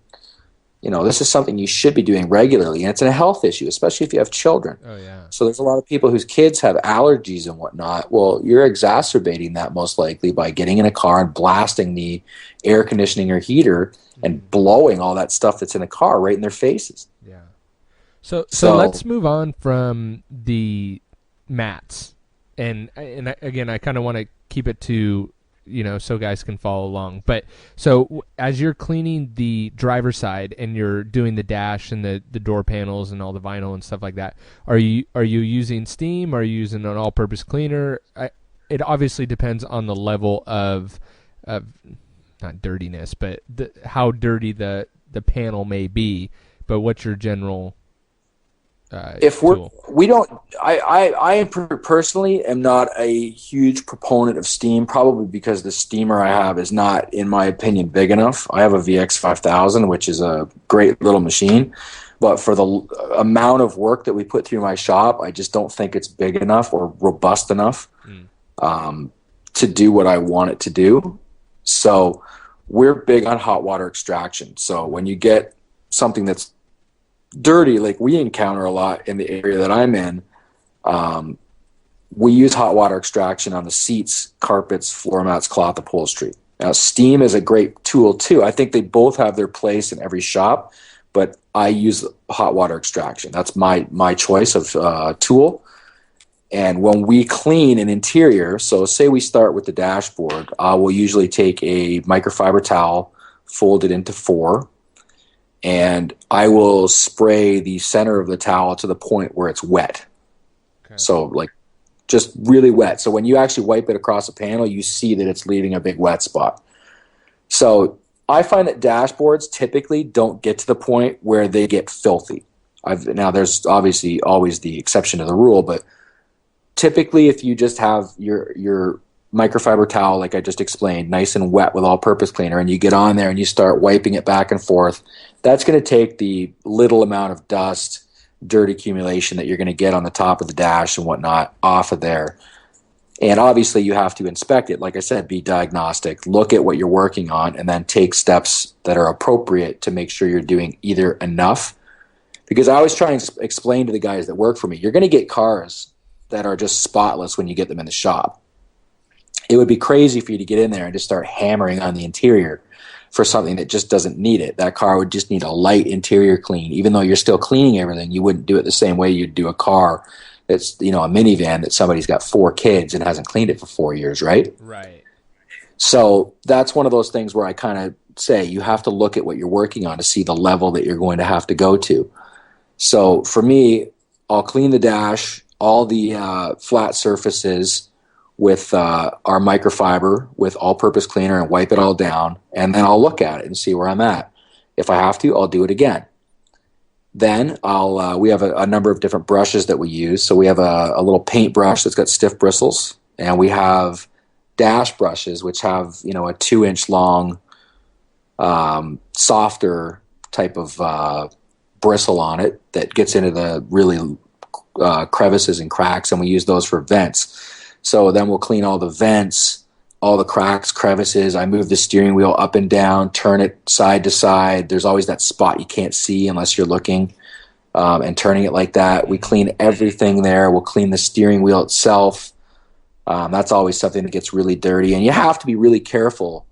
this is something you should be doing regularly, and it's a health issue, especially if you have children. Oh, yeah. So there's a lot of people whose kids have allergies and whatnot. Well, you're exacerbating that most likely by getting in a car and blasting the air conditioning or heater and blowing all that stuff that's in the car right in their faces. Yeah. So let's move on from the mats, and again, I kind of want to keep it to so guys can follow along. But so as you're cleaning the driver's side and you're doing the dash and the door panels and all the vinyl and stuff like that, are you using steam? Are you using an all-purpose cleaner? It obviously depends on the level of not dirtiness, but how dirty the panel may be. But what's your general tool? I personally am not a huge proponent of steam, probably because the steamer I have is not, in my opinion, big enough. I have a VX5000, which is a great little machine, but for the amount of work that we put through my shop, I just don't think it's big enough or robust enough to do what I want it to do. So we're big on hot water extraction. So when you get something that's dirty, like we encounter a lot in the area that I'm in, we use hot water extraction on the seats, carpets, floor mats, cloth upholstery. Now, steam is a great tool too. I think they both have their place in every shop, but I use hot water extraction. That's my choice of tool. And when we clean an interior, so say we start with the dashboard, we'll usually take a microfiber towel, fold it into 4, and I will spray the center of the towel to the point where it's wet. Okay. So like just really wet. So when you actually wipe it across a panel, you see that it's leaving a big wet spot. So I find that dashboards typically don't get to the point where they get filthy. Now there's obviously always the exception to the rule, but typically if you just have your microfiber towel, like I just explained, nice and wet with all-purpose cleaner, and you get on there and you start wiping it back and forth, that's going to take the little amount of dust, dirt accumulation that you're going to get on the top of the dash and whatnot off of there. And obviously you have to inspect it. Like I said, be diagnostic, look at what you're working on, and then take steps that are appropriate to make sure you're doing either enough. Because I always try and explain to the guys that work for me, you're going to get cars that are just spotless when you get them in the shop. It would be crazy for you to get in there and just start hammering on the interior for something that just doesn't need it. That car would just need a light interior clean. Even though you're still cleaning everything, you wouldn't do it the same way you'd do a car that's, a minivan that somebody's got 4 kids and hasn't cleaned it for 4 years, right? Right. So that's one of those things where I kind of say you have to look at what you're working on to see the level that you're going to have to go to. So for me, I'll clean the dash, all the flat surfaces with our microfiber with all-purpose cleaner and wipe it all down, and then I'll look at it and see where I'm at. If I have to, I'll do it again. Then we have a number of different brushes that we use. So we have a little paint brush that's got stiff bristles, and we have dash brushes which have a 2-inch long, softer type of bristle on it that gets into the really crevices and cracks, and we use those for vents. So then we'll clean all the vents, all the cracks, crevices. I move the steering wheel up and down, turn it side to side. There's always that spot you can't see unless you're looking, and turning it like that. We clean everything there. We'll clean the steering wheel itself. That's always something that gets really dirty. And you have to be really careful,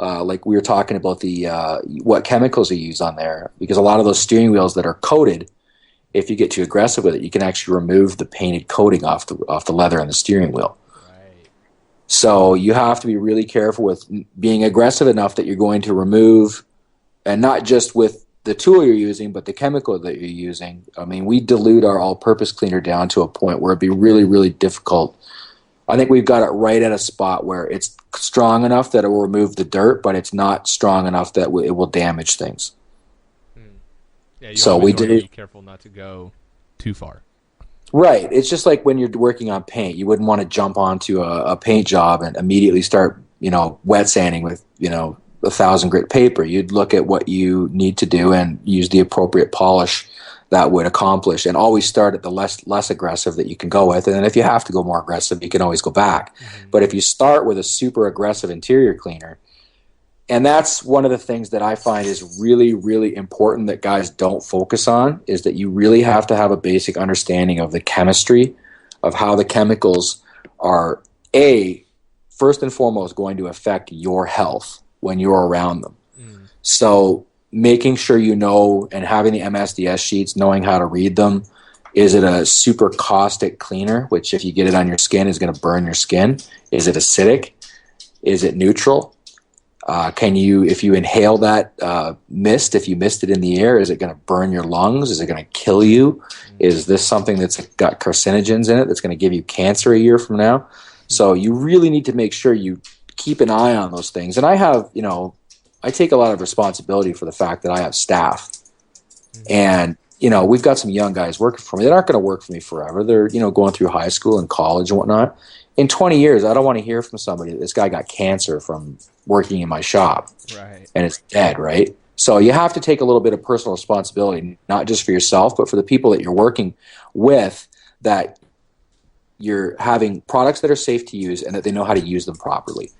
like we were talking about the what chemicals you use on there, because a lot of those steering wheels that are coated, if you get too aggressive with it, you can actually remove the painted coating off the leather on the steering wheel. Right. So you have to be really careful with being aggressive enough that you're going to remove, and not just with the tool you're using, but the chemical that you're using. I mean, we dilute our all-purpose cleaner down to a point where it'd be really, really difficult. I think we've got it right at a spot where it's strong enough that it will remove the dirt, but it's not strong enough that it will damage things. Yeah, you so we do be careful not to go too far. Right. It's just like when you're working on paint. You wouldn't want to jump onto a paint job and immediately start, wet sanding with, 1,000 grit paper. You'd look at what you need to do and use the appropriate polish that would accomplish, and always start at the less aggressive that you can go with. And then if you have to go more aggressive, you can always go back. Mm-hmm. But if you start with a super aggressive interior cleaner, and that's one of the things that I find is really, really important that guys don't focus on, is that you really have to have a basic understanding of the chemistry of how the chemicals are, first and foremost, going to affect your health when you're around them. Mm. So making sure you know, and having the MSDS sheets, knowing how to read them. Is it a super caustic cleaner, which if you get it on your skin is going to burn your skin? Is it acidic? Is it neutral? Can you, if you inhale that mist, if you mist it in the air, is it going to burn your lungs? Is it going to kill you? Is this something that's got carcinogens in it that's going to give you cancer a year from now? So you really need to make sure you keep an eye on those things. And I have, I take a lot of responsibility for the fact that I have staff. And, we've got some young guys working for me that aren't going to work for me forever. They're, going through high school and college and whatnot. In 20 years, I don't want to hear from somebody that this guy got cancer from working in my shop. Right. And it's dead, right? So you have to take a little bit of personal responsibility, not just for yourself, but for the people that you're working with, that you're having products that are safe to use and that they know how to use them properly.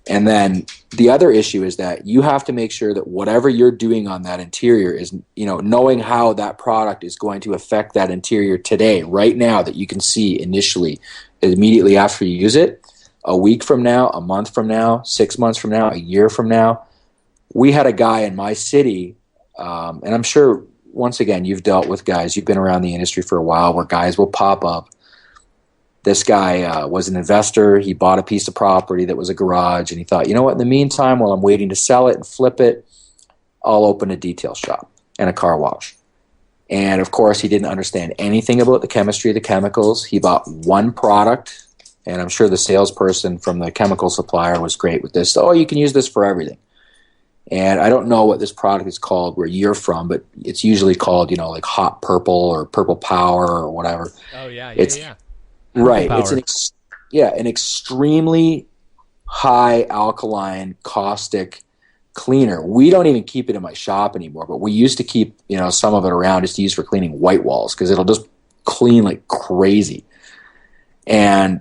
And then the other issue is that you have to make sure that whatever you're doing on that interior is, knowing how that product is going to affect that interior today, right now, that you can see initially, immediately after you use it, a week from now, a month from now, 6 months from now, a year from now. We had a guy in my city, and I'm sure, once again, you've dealt with guys, you've been around the industry for a while, where guys will pop up. This guy was an investor. He bought a piece of property that was a garage, and he thought, in the meantime, while I'm waiting to sell it and flip it, I'll open a detail shop and a car wash. And, of course, he didn't understand anything about the chemistry of the chemicals. He bought one product, and I'm sure the salesperson from the chemical supplier was great with this. Oh, you can use this for everything. And I don't know what this product is called where you're from, but it's usually called, like Hot Purple or Purple Power or whatever. Oh, yeah. Right. Power. It's an extremely high alkaline caustic cleaner. We don't even keep it in my shop anymore, but we used to keep, some of it around just to use for cleaning white walls because it'll just clean like crazy. And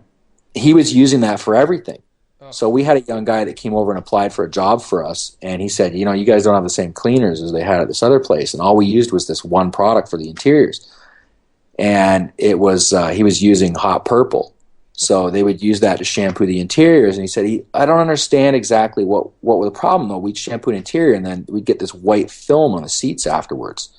he was using that for everything. Oh. So we had a young guy that came over and applied for a job for us, and he said, you guys don't have the same cleaners as they had at this other place, and all we used was this one product for the interiors. And it was he was using Hot Purple. So they would use that to shampoo the interiors. And he said, I don't understand exactly what was the problem, though. We'd shampoo an interior, and then we'd get this white film on the seats afterwards.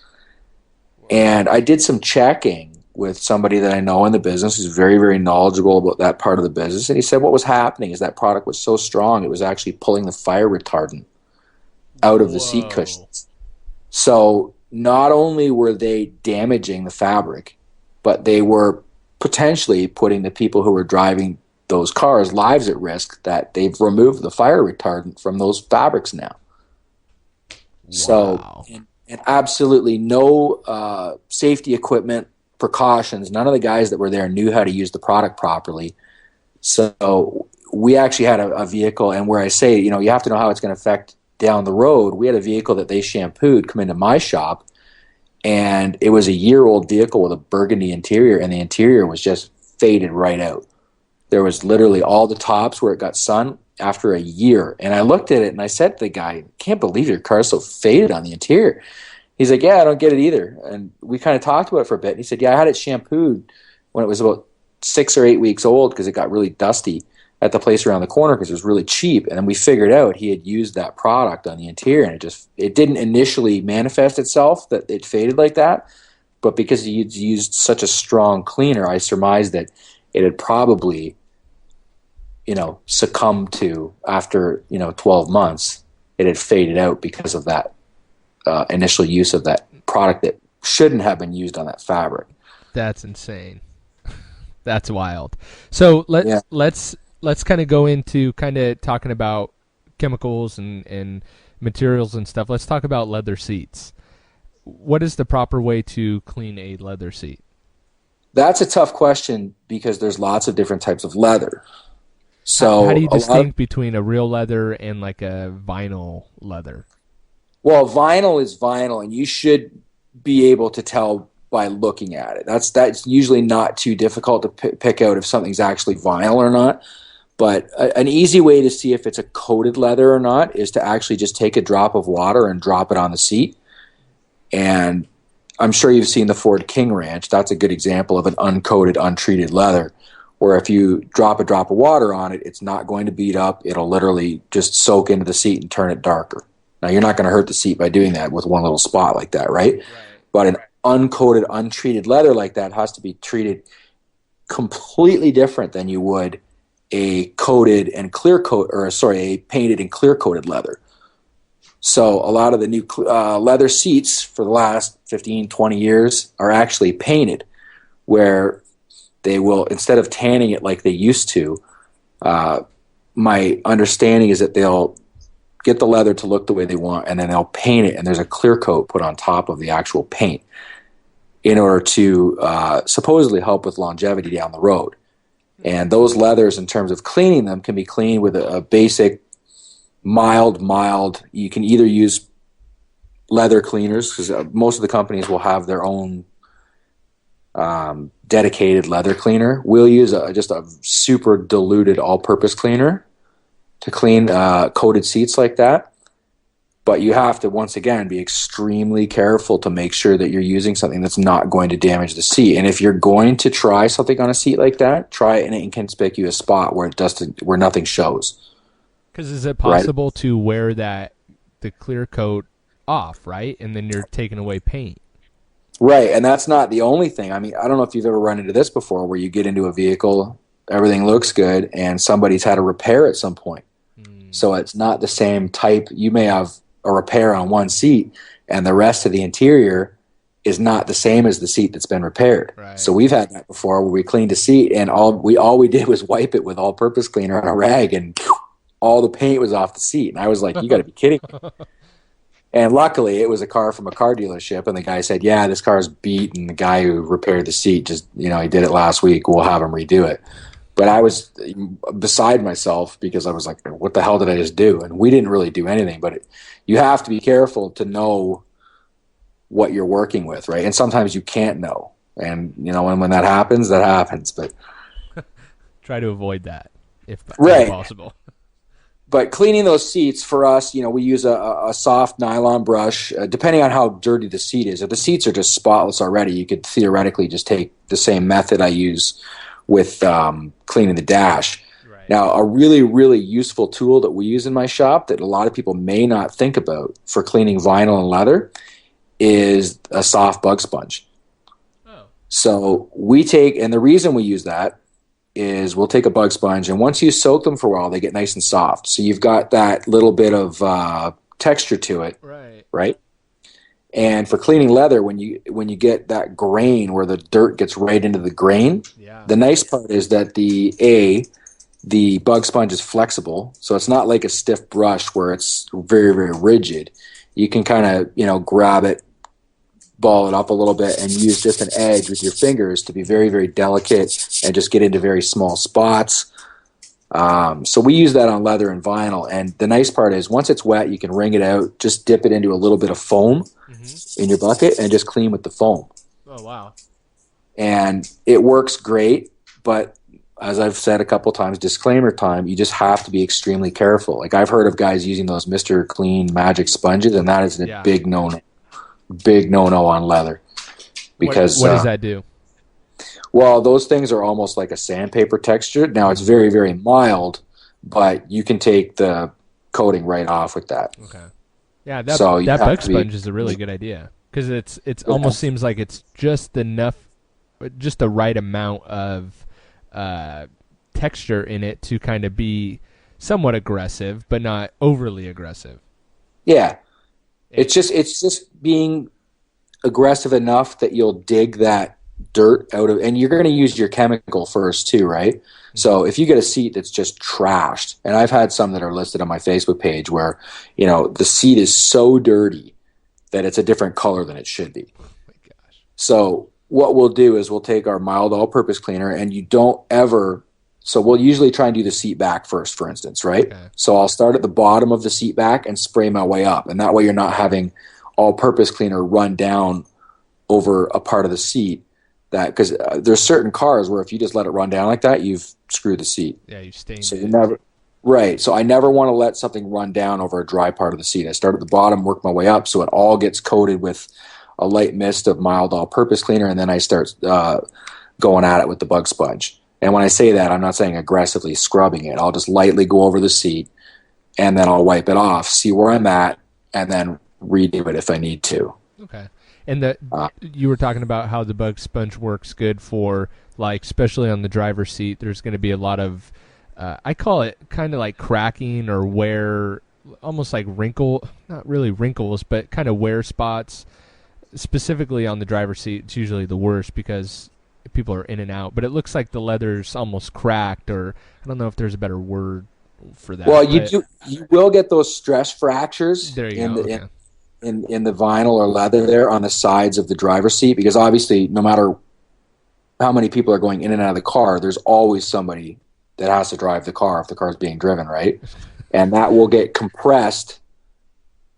Wow. And I did some checking with somebody that I know in the business who's very, very knowledgeable about that part of the business. And he said what was happening is that product was so strong, it was actually pulling the fire retardant out of the seat cushions. So not only were they damaging the fabric, but they were potentially putting the people who were driving those cars' lives at risk, that they've removed the fire retardant from those fabrics now. Wow. So, and absolutely no safety equipment, precautions. None of the guys that were there knew how to use the product properly. So we actually had a vehicle, and where I say, you have to know how it's going to affect down the road, we had a vehicle that they shampooed come into my shop, and it was a year-old vehicle with a burgundy interior, and the interior was just faded right out. There was literally all the tops where it got sun after a year. And I looked at it, and I said to the guy, I can't believe your car's so faded on the interior. He's like, yeah, I don't get it either. And we kind of talked about it for a bit. And he said, yeah, I had it shampooed when it was about 6 or 8 weeks old because it got really dusty at the place around the corner because it was really cheap. And then we figured out he had used that product on the interior, and it didn't initially manifest itself that it faded like that. But because he had used such a strong cleaner, I surmised that it had probably, succumbed to, after, 12 months, it had faded out because of that initial use of that product that shouldn't have been used on that fabric. That's insane. That's wild. So let's kind of go into kind of talking about chemicals and materials and stuff. Let's talk about leather seats. What is the proper way to clean a leather seat? That's a tough question because there's lots of different types of leather. So how do you distinguish between a real leather and like a vinyl leather? Well, vinyl is vinyl, and you should be able to tell by looking at it. That's usually not too difficult to pick out if something's actually vinyl or not. But an easy way to see if it's a coated leather or not is to actually just take a drop of water and drop it on the seat. And I'm sure you've seen the Ford King Ranch. That's a good example of an uncoated, untreated leather, where if you drop a drop of water on it, it's not going to beat up. It'll literally just soak into the seat and turn it darker. Now, you're not going to hurt the seat by doing that with one little spot like that, right? But an uncoated, untreated leather like that has to be treated completely different than you would a coated and clear coat, or sorry, a painted and clear coated leather. So a lot of the new leather seats for the last 15, 20 years are actually painted, where they will, instead of tanning it like they used to, my understanding is that they'll get the leather to look the way they want, and then they'll paint it, and there's a clear coat put on top of the actual paint in order to supposedly help with longevity down the road. And those leathers, in terms of cleaning them, can be cleaned with a basic mild. You can either use leather cleaners, because most of the companies will have their own dedicated leather cleaner. We'll use just a super diluted all-purpose cleaner to clean coated seats like that. But you have to, once again, be extremely careful to make sure that you're using something that's not going to damage the seat. And if you're going to try something on a seat like that, try it in an inconspicuous spot where where nothing shows. Because is it possible to wear the clear coat off, right? And then you're taking away paint. Right, and that's not the only thing. I mean, I don't know if you've ever run into this before, where you get into a vehicle, everything looks good, and somebody's had a repair at some point. So it's not the same type. You may have a repair on one seat, and the rest of the interior is not the same as the seat that's been repaired. Right. So we've had that before, where we cleaned a seat, and all we did was wipe it with all-purpose cleaner on a rag, and all the paint was off the seat. And I was like, you got to be kidding me. And luckily, it was a car from a car dealership, and the guy said, yeah, this car's beat, and the guy who repaired the seat just, he did it last week. We'll have him redo it. But I was beside myself, because I was like, what the hell did I just do? And we didn't really do anything, but you have to be careful to know what you're working with, right? And sometimes you can't know. And, when that happens, that happens. But try to avoid that if possible. But cleaning those seats for us, we use a soft nylon brush, depending on how dirty the seat is. If the seats are just spotless already, you could theoretically just take the same method I use with cleaning the dash. Right. Now, a really, really useful tool that we use in my shop that a lot of people may not think about for cleaning vinyl and leather is a soft bug sponge. Oh. So and the reason we use that is we'll take a bug sponge, and once you soak them for a while, they get nice and soft. So you've got that little bit of texture to it, right? And for cleaning leather, when you get that grain where the dirt gets right into the grain, the nice part is that the bug sponge is flexible, so it's not like a stiff brush where it's very, very rigid. You can kind of grab it, ball it up a little bit, and use just an edge with your fingers to be very, very delicate and just get into very small spots. So we use that on leather and vinyl. And the nice part is once it's wet, you can wring it out, just dip it into a little bit of foam in your bucket, and just clean with the foam. Oh, wow. And it works great, but as I've said a couple times, disclaimer time, you just have to be extremely careful. Like I've heard of guys using those Mr. Clean magic sponges, and that is a big no-no. Big no-no on leather. Because what does that do? Well, those things are almost like a sandpaper texture. Now, it's very, very mild, but you can take the coating right off with that. Okay. Yeah, that bug sponge is a really good idea, because it's almost seems like it's just the right amount of texture in it to kind of be somewhat aggressive, but not overly aggressive. Yeah. It's just being aggressive enough that you'll dig that dirt out of, and you're going to use your chemical first too, right? Mm-hmm. So if you get a seat that's just trashed, and I've had some that are listed on my Facebook page where, the seat is so dirty that it's a different color than it should be. Oh my gosh. So what we'll do is we'll take our mild all-purpose cleaner, and so we'll usually try and do the seat back first, for instance, right? Okay. So I'll start at the bottom of the seat back and spray my way up. And that way you're not having all-purpose cleaner run down over a part of the seat. Because there's certain cars where if you just let it run down like that, you've screwed the seat. Yeah, you've stained it. So I never want to let something run down over a dry part of the seat. I start at the bottom, work my way up, so it all gets coated with a light mist of mild all-purpose cleaner, and then I start going at it with the bug sponge. And when I say that, I'm not saying aggressively scrubbing it. I'll just lightly go over the seat, and then I'll wipe it off, see where I'm at, and then redo it if I need to. Okay. And you were talking about how the bug sponge works good for, like, especially on the driver's seat, there's going to be a lot of I call it kind of like cracking or wear, almost like not really wrinkles, but kind of wear spots. Specifically on the driver's seat, it's usually the worst because people are in and out. But it looks like the leather's almost cracked, or I don't know if there's a better word for that. Well, you will get those stress fractures there you go. Okay. in the vinyl or leather there on the sides of the driver's seat, because obviously no matter how many people are going in and out of the car, there's always somebody that has to drive the car if the car is being driven, right? And that will get compressed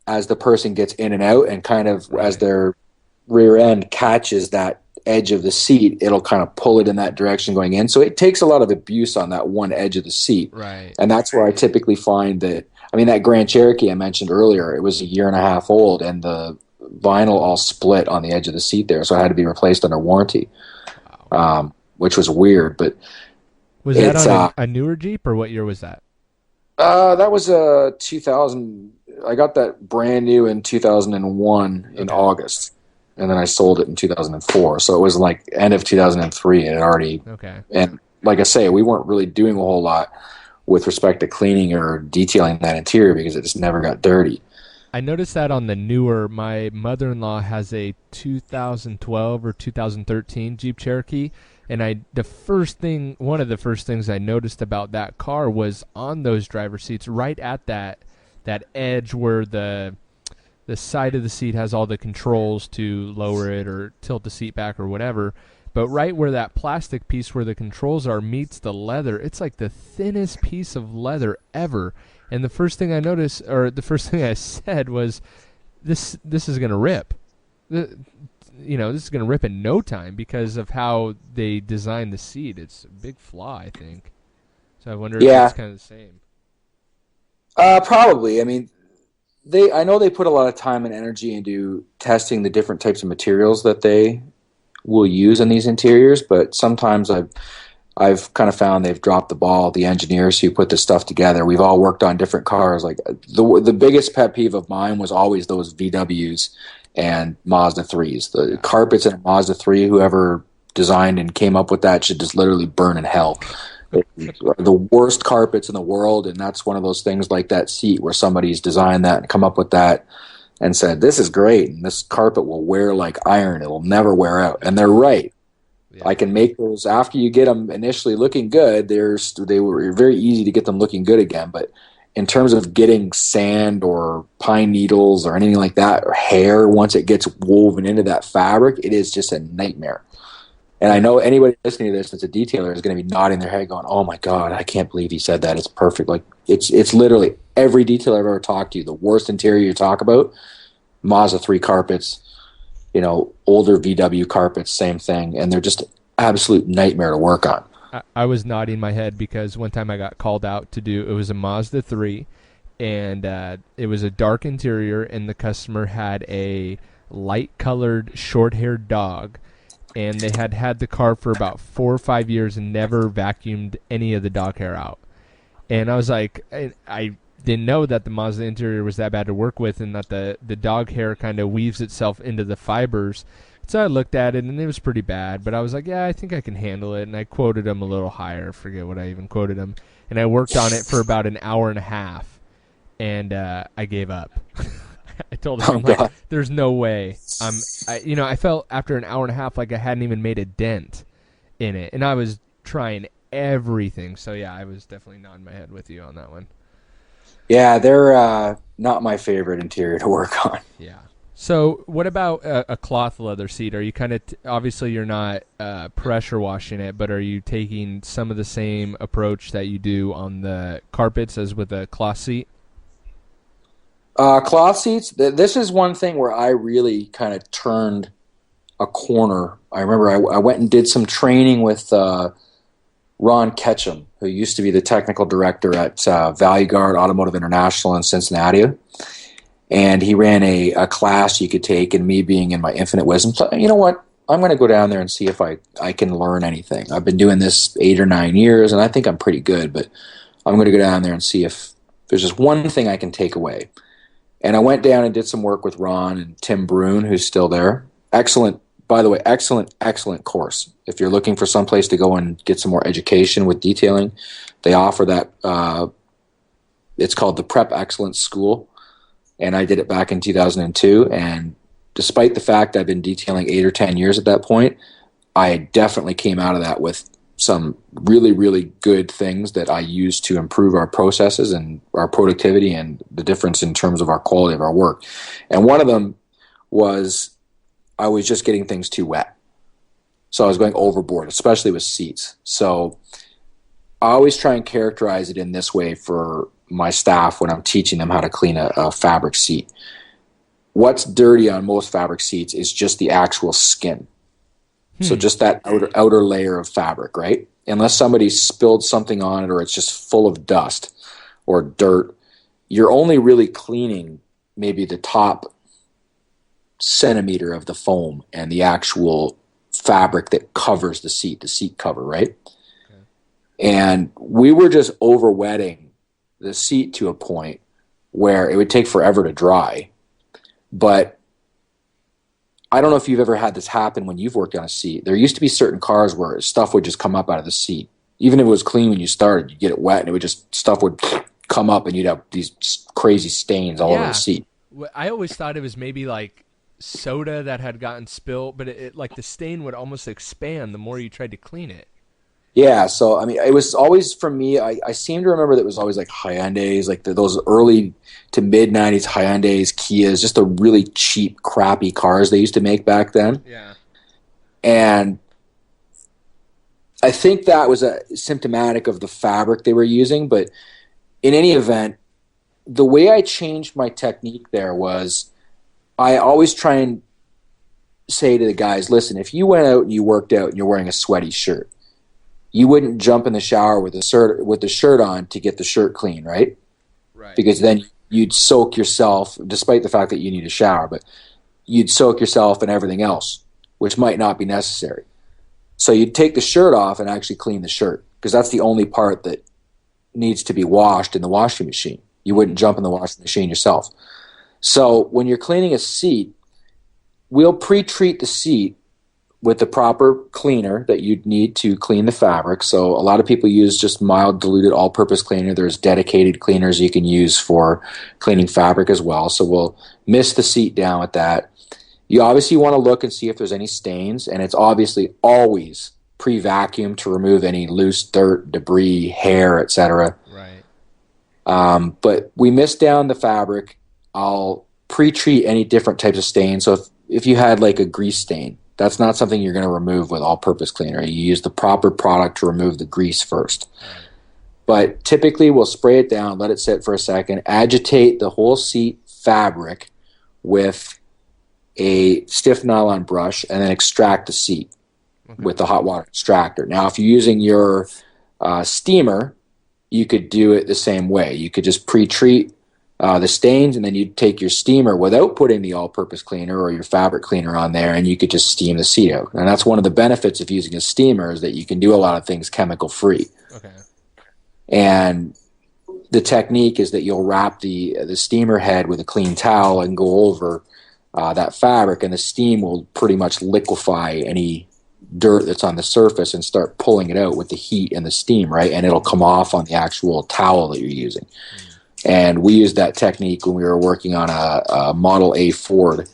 as the person gets in and out, and kind of as their rear end catches that edge of the seat, it'll kind of pull it in that direction going in. So it takes a lot of abuse on that one edge of the seat. Right. And that's where I typically find that, I mean, that Grand Cherokee I mentioned earlier, it was 1.5 years old, and the vinyl all split on the edge of the seat there. So it had to be replaced under warranty, which was weird. But was that on a newer Jeep, or what year was that? That was 2000. I got that brand new in 2001 in August, and then I sold it in 2004. So it was like end of 2003, and it already. Okay. And like I say, we weren't really doing a whole lot with respect to cleaning or detailing that interior because it just never got dirty. I noticed that on the newer. My mother-in-law has a 2012 or 2013 Jeep Cherokee. And one of the first things I noticed about that car was on those driver seats, right at that edge where the side of the seat has all the controls to lower it or tilt the seat back or whatever. But right where that plastic piece where the controls are meets the leather, it's like the thinnest piece of leather ever. And the first thing I noticed, or the first thing I said was, this is going to rip. This is going to rip in no time because of how they designed the seat. It's a big flaw, I think. So I wonder if it's kind of the same. Probably. I mean, I know they put a lot of time and energy into testing the different types of materials that they will use in these interiors, but sometimes I've kind of found they've dropped the ball. The engineers who put this stuff together, we've all worked on different cars. Like the biggest pet peeve of mine was always those VWs and Mazda 3s. The carpets in a Mazda 3, whoever designed and came up with that should just literally burn in hell. The worst carpets in the world, and that's one of those things like that seat where somebody's designed that and come up with that and said, this is great, and this carpet will wear like iron. It will never wear out. And they're right. Yeah. I can make those, after you get them initially looking good, they were very easy to get them looking good again, but in terms of getting sand or pine needles or anything like that, or hair, once it gets woven into that fabric, it is just a nightmare. And I know anybody listening to this that's a detailer is going to be nodding their head going, oh my God, I can't believe he said that. It's perfect. Like it's literally every detailer I've ever talked to, the worst interior you talk about, Mazda 3 carpets, older VW carpets, same thing. And they're just absolute nightmare to work on. I was nodding my head because one time I got called out to do, it was a Mazda 3, and it was a dark interior, and the customer had a light-colored, short-haired dog, and they had the car for about 4 or 5 years and never vacuumed any of the dog hair out. And I was like, I didn't know that the Mazda interior was that bad to work with, and that the dog hair kind of weaves itself into the fibers. So I looked at it, and it was pretty bad. But I was like, yeah, I think I can handle it. And I quoted him a little higher. I forget what I even quoted him. And I worked on it for about an hour and a half. And I gave up. I told him, there's no way. I felt after an hour and a half like I hadn't even made a dent in it. And I was trying everything. So, yeah, I was definitely nodding my head with you on that one. Yeah, they're not my favorite interior to work on. Yeah. So what about a cloth leather seat? Are you kind of, obviously you're not pressure washing it, but are you taking some of the same approach that you do on the carpets as with a cloth seat? Cloth seats, this is one thing where I really kind of turned a corner. I remember I went and did some training with Ron Ketchum, who used to be the technical director at Value Guard Automotive International in Cincinnati. And he ran a class you could take, and me being in my infinite wisdom, so, you know what, I'm going to go down there and see if I can learn anything. I've been doing this 8 or 9 years, and I think I'm pretty good, but I'm going to go down there and see if there's just one thing I can take away. And I went down and did some work with Ron and Tim Brune, who's still there. Excellent by the way, excellent course. If you're looking for some place to go and get some more education with detailing, they offer that. It's called the Prep Excellence School, and I did it back in 2002. And despite the fact I've been detailing 8 or 10 years at that point, I definitely came out of that with some really, really good things that I use to improve our processes and our productivity and the difference in terms of our quality of our work. And one of them was I was just getting things too wet. So I was going overboard, especially with seats. So I always try and characterize it in this way for my staff when I'm teaching them how to clean a fabric seat. What's dirty on most fabric seats is just the actual skin. So just that outer layer of fabric, right? Unless somebody spilled something on it or it's just full of dust or dirt, you're only really cleaning maybe the top centimeter of the foam and the actual fabric that covers the seat cover, right? Okay. And we were just over-wetting the seat to a point where it would take forever to dry. But I don't know if you've ever had this happen when you've worked on a seat. There used to be certain cars where stuff would just come up out of the seat. Even if it was clean when you started, you'd get it wet and it would just, stuff would come up and you'd have these crazy stains all over the seat. I always thought it was maybe like soda that had gotten spilled, but it like the stain would almost expand the more you tried to clean it. Yeah, so I mean, it was always, for me, I seem to remember that it was always like Hyundais, like those early to mid 90s Hyundais, Kias, just the really cheap, crappy cars they used to make back then. Yeah. And I think that was symptomatic of the fabric they were using, but in any event, the way I changed my technique there was I always try and say to the guys, listen, if you went out and you worked out and you're wearing a sweaty shirt, you wouldn't jump in the shower with the shirt on to get the shirt clean, right? Right. Because then you'd soak yourself, despite the fact that you need a shower, but you'd soak yourself and everything else, which might not be necessary. So you'd take the shirt off and actually clean the shirt, because that's the only part that needs to be washed in the washing machine. You wouldn't jump in the washing machine yourself. So when you're cleaning a seat, we'll pre-treat the seat with the proper cleaner that you'd need to clean the fabric. So a lot of people use just mild diluted all-purpose cleaner. There's dedicated cleaners you can use for cleaning fabric as well. So we'll mist the seat down with that. You obviously want to look and see if there's any stains, and it's obviously always pre-vacuum to remove any loose dirt, debris, hair, etc. Right. But we mist down the fabric. I'll pre-treat any different types of stains. So if you had like a grease stain, that's not something you're going to remove with all-purpose cleaner. You use the proper product to remove the grease first. Right. But typically we'll spray it down, let it sit for a second, agitate the whole seat fabric with a stiff nylon brush, and then extract the seat with the hot water extractor. Now, if you're using your steamer, you could do it the same way. You could just pre-treat the stains, and then you'd take your steamer without putting the all-purpose cleaner or your fabric cleaner on there, and you could just steam the seat out. And that's one of the benefits of using a steamer, is that you can do a lot of things chemical-free. Okay. And the technique is that you'll wrap the steamer head with a clean towel and go over that fabric, and the steam will pretty much liquefy any dirt that's on the surface and start pulling it out with the heat and the steam, right? And it'll come off on the actual towel that you're using. And we used that technique when we were working on a Model A Ford,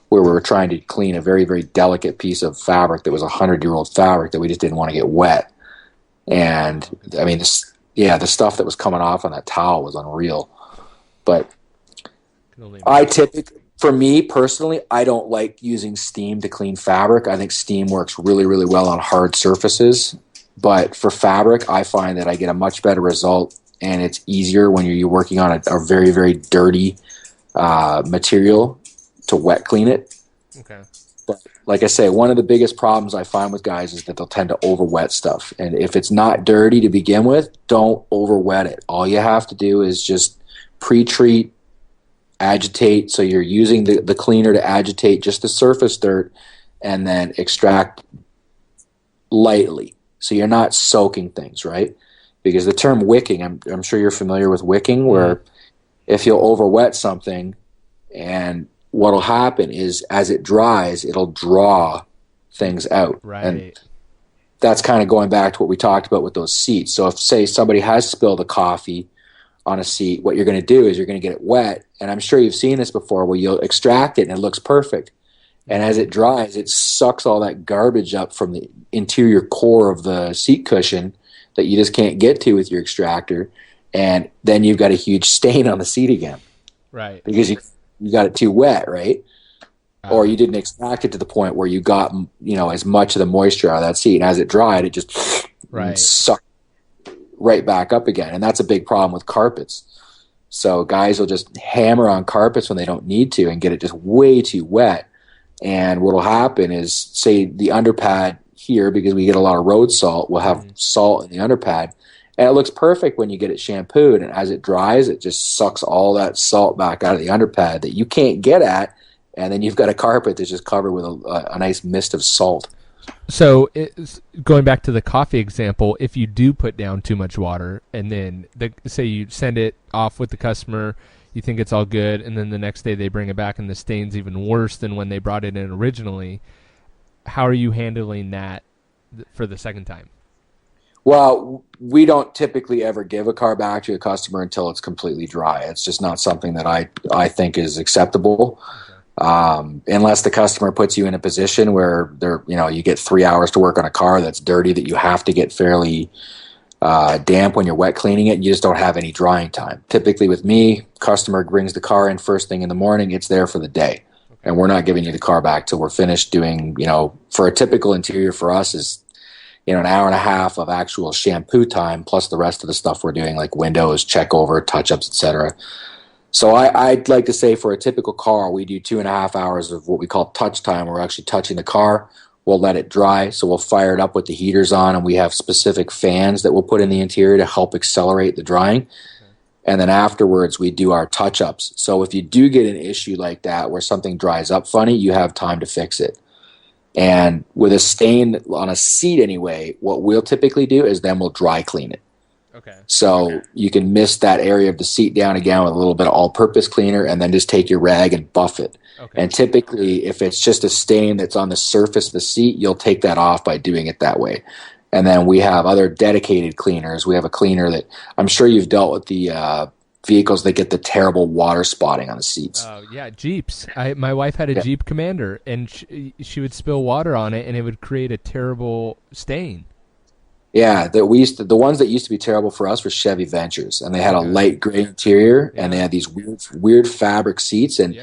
where we were trying to clean a very, very delicate piece of fabric that was 100-year-old fabric that we just didn't want to get wet. And, I mean, the stuff that was coming off on that towel was unreal. But for me personally, I don't like using steam to clean fabric. I think steam works really, really well on hard surfaces. But for fabric, I find that I get a much better result, and it's easier when you're working on a very, very dirty material to wet clean it. Okay. But like I say, one of the biggest problems I find with guys is that they'll tend to over wet stuff. And if it's not dirty to begin with, don't over wet it. All you have to do is just pre-treat, agitate. So you're using the cleaner to agitate just the surface dirt, and then extract lightly. So you're not soaking things, right? Because the term wicking, I'm sure you're familiar with wicking, where if you'll over wet something, and what'll happen is as it dries, it'll draw things out. Right. And that's kind of going back to what we talked about with those seats. So if, say, somebody has spilled a coffee on a seat, what you're going to do is you're going to get it wet. And I'm sure you've seen this before where you'll extract it and it looks perfect. And as it dries, it sucks all that garbage up from the interior core of the seat cushion that you just can't get to with your extractor. And then you've got a huge stain on the seat again. Right. Because you got it too wet, right? Or you didn't extract it to the point where you got, as much of the moisture out of that seat. And as it dried, it just sucked right back up again. And that's a big problem with carpets. So guys will just hammer on carpets when they don't need to and get it just way too wet. And what will happen is, say, the underpad here, because we get a lot of road salt, we'll have salt in the underpad. And it looks perfect when you get it shampooed. And as it dries, it just sucks all that salt back out of the underpad that you can't get at. And then you've got a carpet that's just covered with a nice mist of salt. So going back to the coffee example, if you do put down too much water and then say you send it off with the customer, you think it's all good, and then the next day they bring it back and the stain's even worse than when they brought it in originally, how are you handling that for the second time? Well, we don't typically ever give a car back to a customer until it's completely dry. It's just not something that I think is acceptable. Unless the customer puts you in a position where you get 3 hours to work on a car that's dirty, that you have to get fairly damp when you're wet cleaning it, and you just don't have any drying time. Typically with me, customer brings the car in first thing in the morning, it's there for the day. And we're not giving you the car back till we're finished doing, for a typical interior for us is, an hour and a half of actual shampoo time, plus the rest of the stuff we're doing, like windows, check over, touch-ups, etc. So I'd like to say for a typical car, we do 2.5 hours of what we call touch time. We're actually touching the car. We'll let it dry. So we'll fire it up with the heaters on, and we have specific fans that we'll put in the interior to help accelerate the drying. And then afterwards, we do our touch-ups. So if you do get an issue like that where something dries up funny, you have time to fix it. And with a stain on a seat anyway, what we'll typically do is then we'll dry clean it. Okay. So you can mist that area of the seat down again with a little bit of all-purpose cleaner, and then just take your rag and buff it. Okay. And typically, if it's just a stain that's on the surface of the seat, you'll take that off by doing it that way. And then we have other dedicated cleaners. We have a cleaner that I'm sure you've dealt with the vehicles that get the terrible water spotting on the seats. Oh, yeah, Jeeps. My wife had a Jeep Commander, and she would spill water on it, and it would create a terrible stain. Yeah, the ones that used to be terrible for us were Chevy Ventures, and they had a light gray interior, and they had these weird fabric seats, and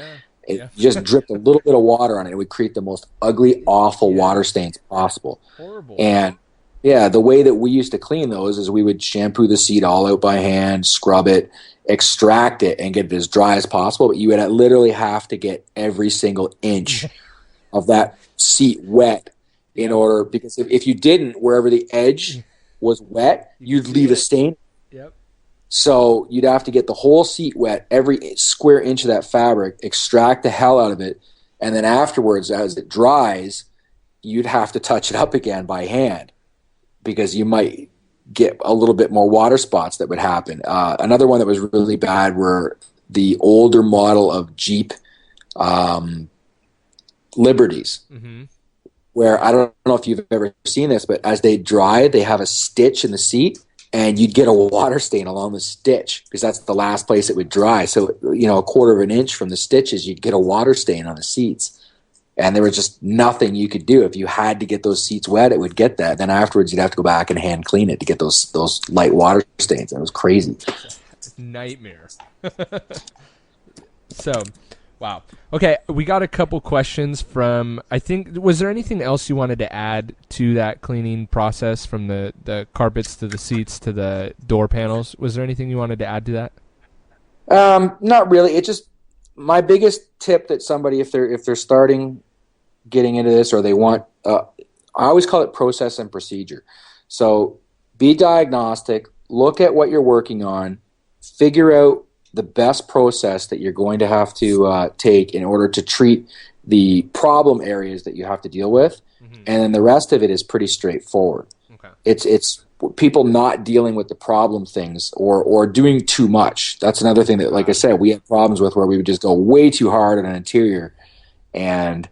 it just dripped a little bit of water on it. It would create the most ugly, awful water stains possible. Horrible. And the way that we used to clean those is we would shampoo the seat all out by hand, scrub it, extract it, and get it as dry as possible. But you would literally have to get every single inch of that seat wet in order, because if you didn't, wherever the edge was wet, you'd leave a stain. Yep. So you'd have to get the whole seat wet, every square inch of that fabric, extract the hell out of it, and then afterwards, as it dries, you'd have to touch it up again by hand, because you might get a little bit more water spots that would happen. Another one that was really bad were the older model of Jeep Liberties. Mm-hmm. Where I don't know if you've ever seen this, but as they dry, they have a stitch in the seat, and you'd get a water stain along the stitch because that's the last place it would dry. So, a quarter of an inch from the stitches, you'd get a water stain on the seats. And there was just nothing you could do. If you had to get those seats wet, it would get that. Then afterwards, you'd have to go back and hand clean it to get those light water stains. And it was crazy. Nightmare. So... Wow. Okay, we got a couple questions from, was there anything else you wanted to add to that cleaning process, from the carpets to the seats to the door panels? Was there anything you wanted to add to that? Not really. It just, my biggest tip that somebody, if they're starting getting into this, or they want, I always call it process and procedure. So be diagnostic, look at what you're working on, figure out the best process that you're going to have to take in order to treat the problem areas that you have to deal with, and then the rest of it is pretty straightforward. Okay. It's people not dealing with the problem things or doing too much. That's another thing that, like I said, we have problems with, where we would just go way too hard on an interior, and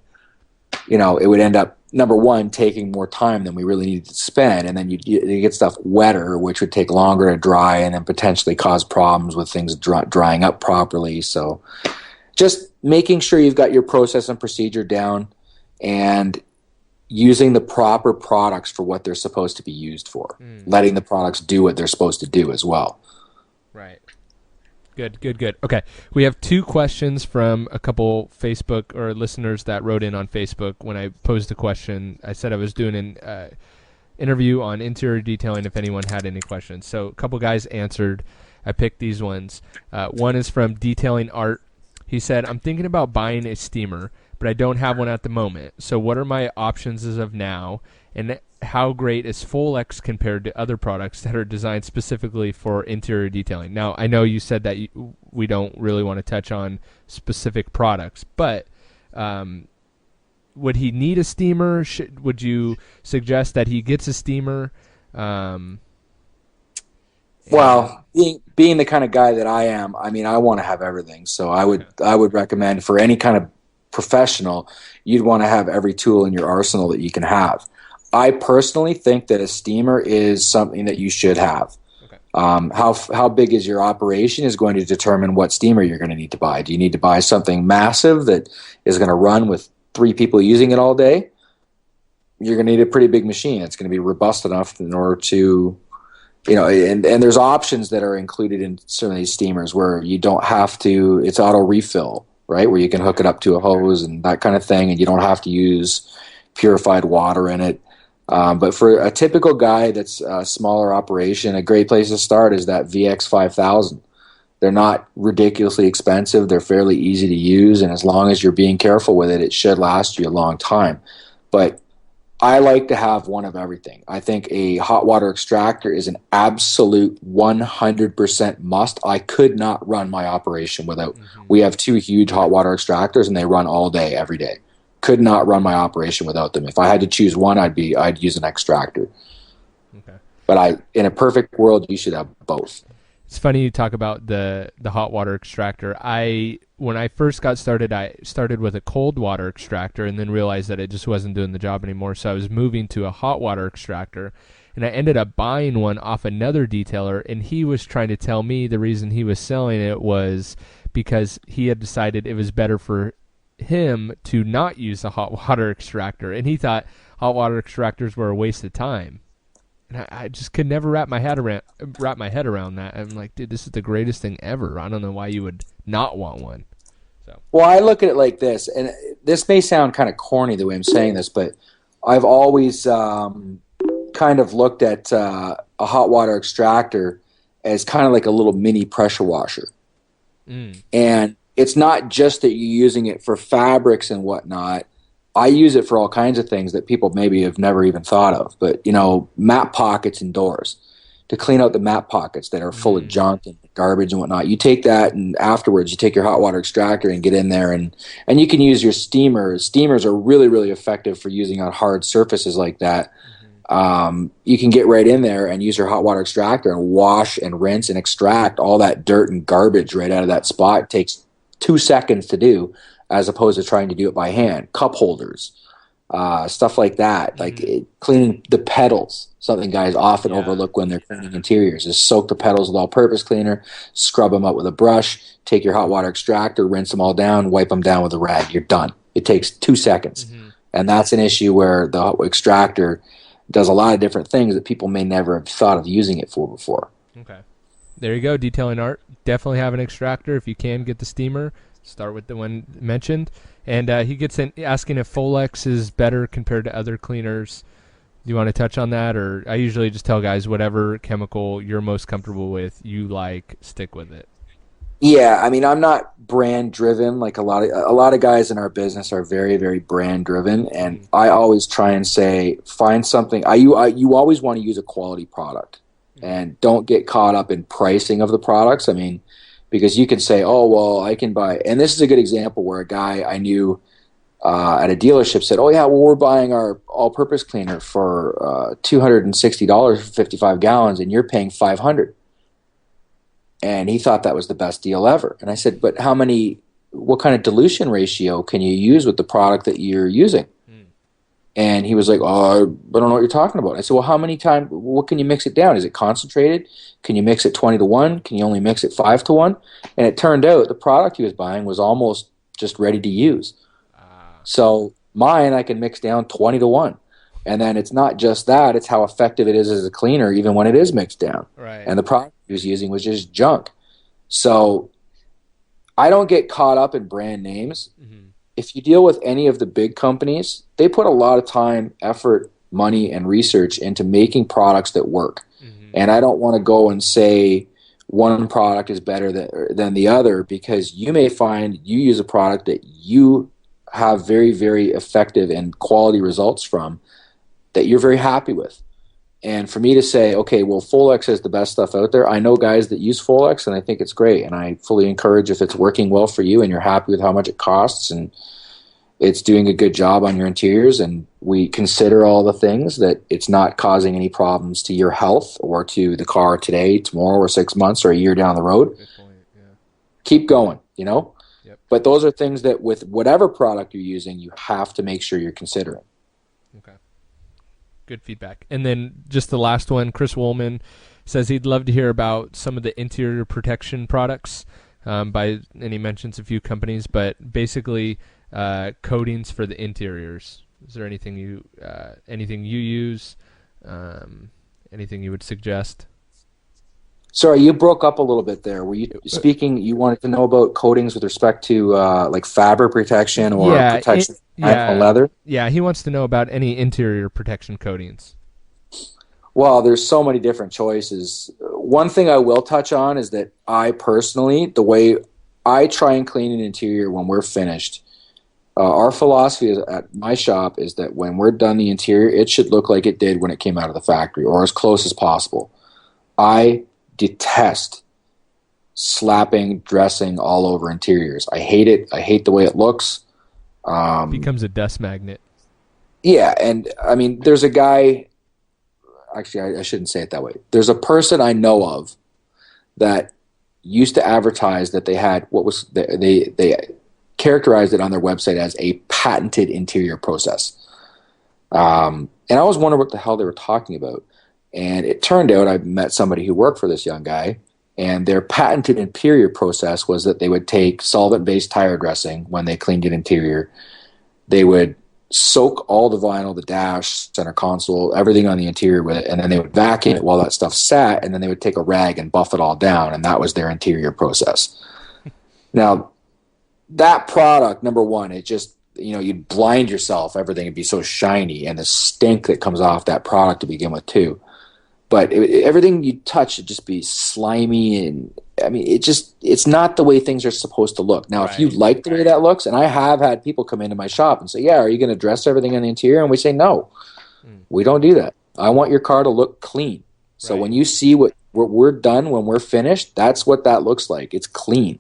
it would end up number one, taking more time than we really needed to spend, and then you get stuff wetter, which would take longer to dry and then potentially cause problems with things drying up properly. So just making sure you've got your process and procedure down and using the proper products for what they're supposed to be used for, letting the products do what they're supposed to do as well. Right. Good. Okay. We have 2 questions from a couple Facebook or listeners that wrote in on Facebook. When I posed the question, I said I was doing an interview on interior detailing if anyone had any questions. So a couple guys answered. I picked these ones. One is from Detailing Art. He said, I'm thinking about buying a steamer, but I don't have one at the moment. So what are my options as of now? And how great is Folex compared to other products that are designed specifically for interior detailing? Now, I know you said that we don't really want to touch on specific products, but would he need a steamer? Would you suggest that he gets a steamer? Well, being the kind of guy that I am, I mean, I want to have everything. So I would recommend for any kind of professional, you'd want to have every tool in your arsenal that you can have. I personally think that a steamer is something that you should have. Okay. How big is your operation is going to determine what steamer you're going to need to buy. Do you need to buy something massive that is going to run with 3 people using it all day? You're going to need a pretty big machine. It's going to be robust enough in order to, and there's options that are included in some of these steamers where you don't have to, it's auto refill, right? Where you can hook it up to a hose and that kind of thing, and you don't have to use purified water in it. But for a typical guy that's a smaller operation, a great place to start is that VX5000. They're not ridiculously expensive. They're fairly easy to use, and as long as you're being careful with it, it should last you a long time. But I like to have one of everything. I think a hot water extractor is an absolute 100% must. I could not run my operation without. We have 2 huge hot water extractors, and they run all day, every day. Could not run my operation without them. If I had to choose one, I'd use an extractor. Okay. But in a perfect world, you should have both. It's funny you talk about the hot water extractor. When I first got started, I started with a cold water extractor and then realized that it just wasn't doing the job anymore. So I was moving to a hot water extractor, and I ended up buying one off another detailer, and he was trying to tell me the reason he was selling it was because he had decided it was better for him to not use a hot water extractor, and he thought hot water extractors were a waste of time. And I just could never wrap my head around that. I'm like, dude, this is the greatest thing ever. I don't know why you would not want one. So, well, I look at it like this, and this may sound kind of corny the way I'm saying this, but I've always kind of looked at a hot water extractor as kind of like a little mini pressure washer. And it's not just that you're using it for fabrics and whatnot. I use it for all kinds of things that people maybe have never even thought of. But, map pockets indoors, to clean out the map pockets that are full of junk and garbage and whatnot. You take that, and afterwards you take your hot water extractor and get in there, and you can use your steamers. Steamers are really, really effective for using on hard surfaces like that. You can get right in there and use your hot water extractor and wash and rinse and extract all that dirt and garbage right out of that spot. It takes 2 seconds to do, as opposed to trying to do it by hand. Cup holders, stuff like that, cleaning the pedals. Something guys often overlook when they're cleaning interiors is soak the pedals with all-purpose cleaner, scrub them up with a brush, take your hot water extractor, rinse them all down, wipe them down with a rag. You're done. It takes 2 seconds. And that's an issue where the hot extractor does a lot of different things that people may never have thought of using it for before. Okay. There you go, Detailing Art. Definitely have an extractor. If you can get the steamer, start with the one mentioned. And he gets in asking if Folex is better compared to other cleaners. Do you want to touch on that? Or I usually just tell guys whatever chemical you're most comfortable with, you stick with it. Yeah, I mean, I'm not brand driven. Like a lot of guys in our business are very, very brand driven, and I always try and say, find something. You always want to use a quality product, and don't get caught up in pricing of the products. I mean, because you can say, oh, well, I can buy, and this is a good example where a guy I knew at a dealership said, oh yeah, well, we're buying our all-purpose cleaner for $260 for 55 gallons, and you're paying $500. And he thought that was the best deal ever. And I said, but what kind of dilution ratio can you use with the product that you're using? And he was like, oh, I don't know what you're talking about. I said, well, how many times, what can you mix it down? Is it concentrated? Can you mix it 20-1? Can you only mix it 5-1? And it turned out the product he was buying was almost just ready to use. So mine, I can mix down 20-1. And then it's not just that, it's how effective it is as a cleaner, even when it is mixed down. Right. And the product he was using was just junk. So I don't get caught up in brand names. Mm-hmm. If you deal with any of the big companies, they put a lot of time, effort, money, and research into making products that work. Mm-hmm. And I don't want to go and say one product is better than the other, because you may find you use a product that you have very, very effective and quality results from that you're very happy with. And for me to say, okay, well, Folex is the best stuff out there. I know guys that use Folex, and I think it's great. And I fully encourage, if it's working well for you and you're happy with how much it costs and it's doing a good job on your interiors, and we consider all the things, that it's not causing any problems to your health or to the car today, tomorrow, or 6 months, or a year down the road, Good point, yeah. Keep going, you know? Yep. But those are things that with whatever product you're using, you have to make sure you're considering. Okay. Good feedback. And then just the last one, Chris Woolman says he'd love to hear about some of the interior protection products, and he mentions a few companies, but basically coatings for the interiors. Is there anything you use, anything you would suggest? Sorry, you broke up a little bit there. Were you speaking, you wanted to know about coatings with respect to like fabric protection or protection on leather? Yeah, he wants to know about any interior protection coatings. Well, there's so many different choices. One thing I will touch on is that I personally, the way I try and clean an interior when we're finished, our philosophy at my shop is that when we're done the interior, it should look like it did when it came out of the factory, or as close as possible. I detest slapping dressing all over interiors. I hate it. I hate the way it looks. It becomes a dust magnet. Yeah, and I mean, there's a guy, actually I shouldn't say it that way. There's a person I know of that used to advertise that they had they characterized it on their website as a patented interior process. And I always wondered what the hell they were talking about. And it turned out I met somebody who worked for this young guy, and their patented interior process was that they would take solvent-based tire dressing when they cleaned an interior. They would soak all the vinyl, the dash, center console, everything on the interior with it, and then they would vacuum it while that stuff sat, and then they would take a rag and buff it all down, and that was their interior process. Now, that product, number one, it just, you'd blind yourself. Everything would be so shiny, and the stink that comes off that product to begin with, too. But everything you touch would just be slimy, and I mean, it's not the way things are supposed to look. Now, if you like the way that looks, and I have had people come into my shop and say, yeah, are you going to dress everything on the interior? And we say, no, we don't do that. I want your car to look clean. So when you see what we're done, when we're finished, that's what that looks like. It's clean.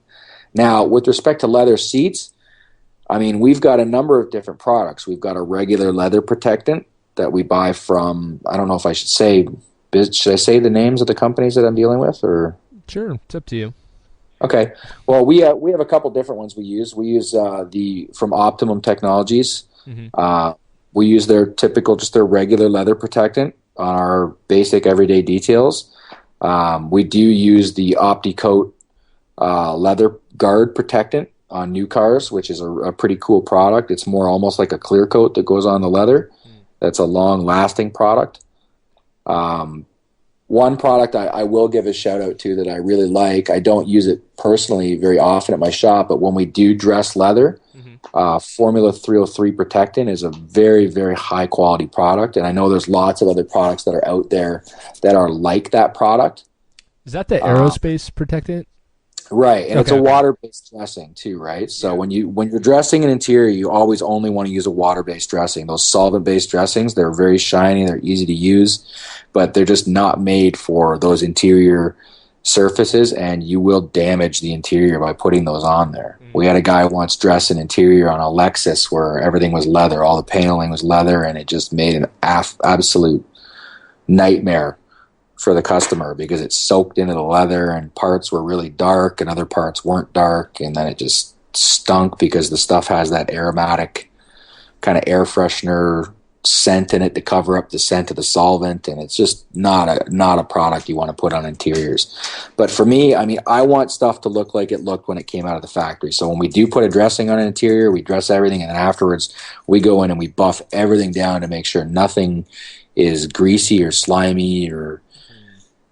Now, with respect to leather seats, I mean, we've got a number of different products. We've got a regular leather protectant that we buy from, I don't know if I should say the names of the companies that I'm dealing with, or? Sure, it's up to you. Okay. Well, we have a couple different ones we use. We use from Optimum Technologies. Mm-hmm. We use their regular leather protectant on our basic everyday details. We do use the OptiCoat leather guard protectant on new cars, which is a pretty cool product. It's more almost like a clear coat that goes on the leather. That's a long-lasting product. One product I will give a shout out to that I really like. I don't use it personally very often at my shop, but when we do dress leather, Formula 303 Protectant is a very, very high quality product. And I know there's lots of other products that are out there that are like that product. Is that the aerospace protectant? Right, and it's a water-based dressing too, right? So when you're dressing an interior, you always only want to use a water-based dressing. Those solvent-based dressings, they're very shiny, they're easy to use, but they're just not made for those interior surfaces, and you will damage the interior by putting those on there. We had a guy once dress an interior on a Lexus where everything was leather, all the paneling was leather, and it just made an absolute nightmare for the customer because it soaked into the leather, and parts were really dark and other parts weren't dark, and then it just stunk because the stuff has that aromatic kind of air freshener scent in it to cover up the scent of the solvent, and it's just not a product you want to put on interiors. But for me, I mean, I want stuff to look like it looked when it came out of the factory. So when we do put a dressing on an interior, we dress everything, and then afterwards we go in and we buff everything down to make sure nothing is greasy or slimy. Or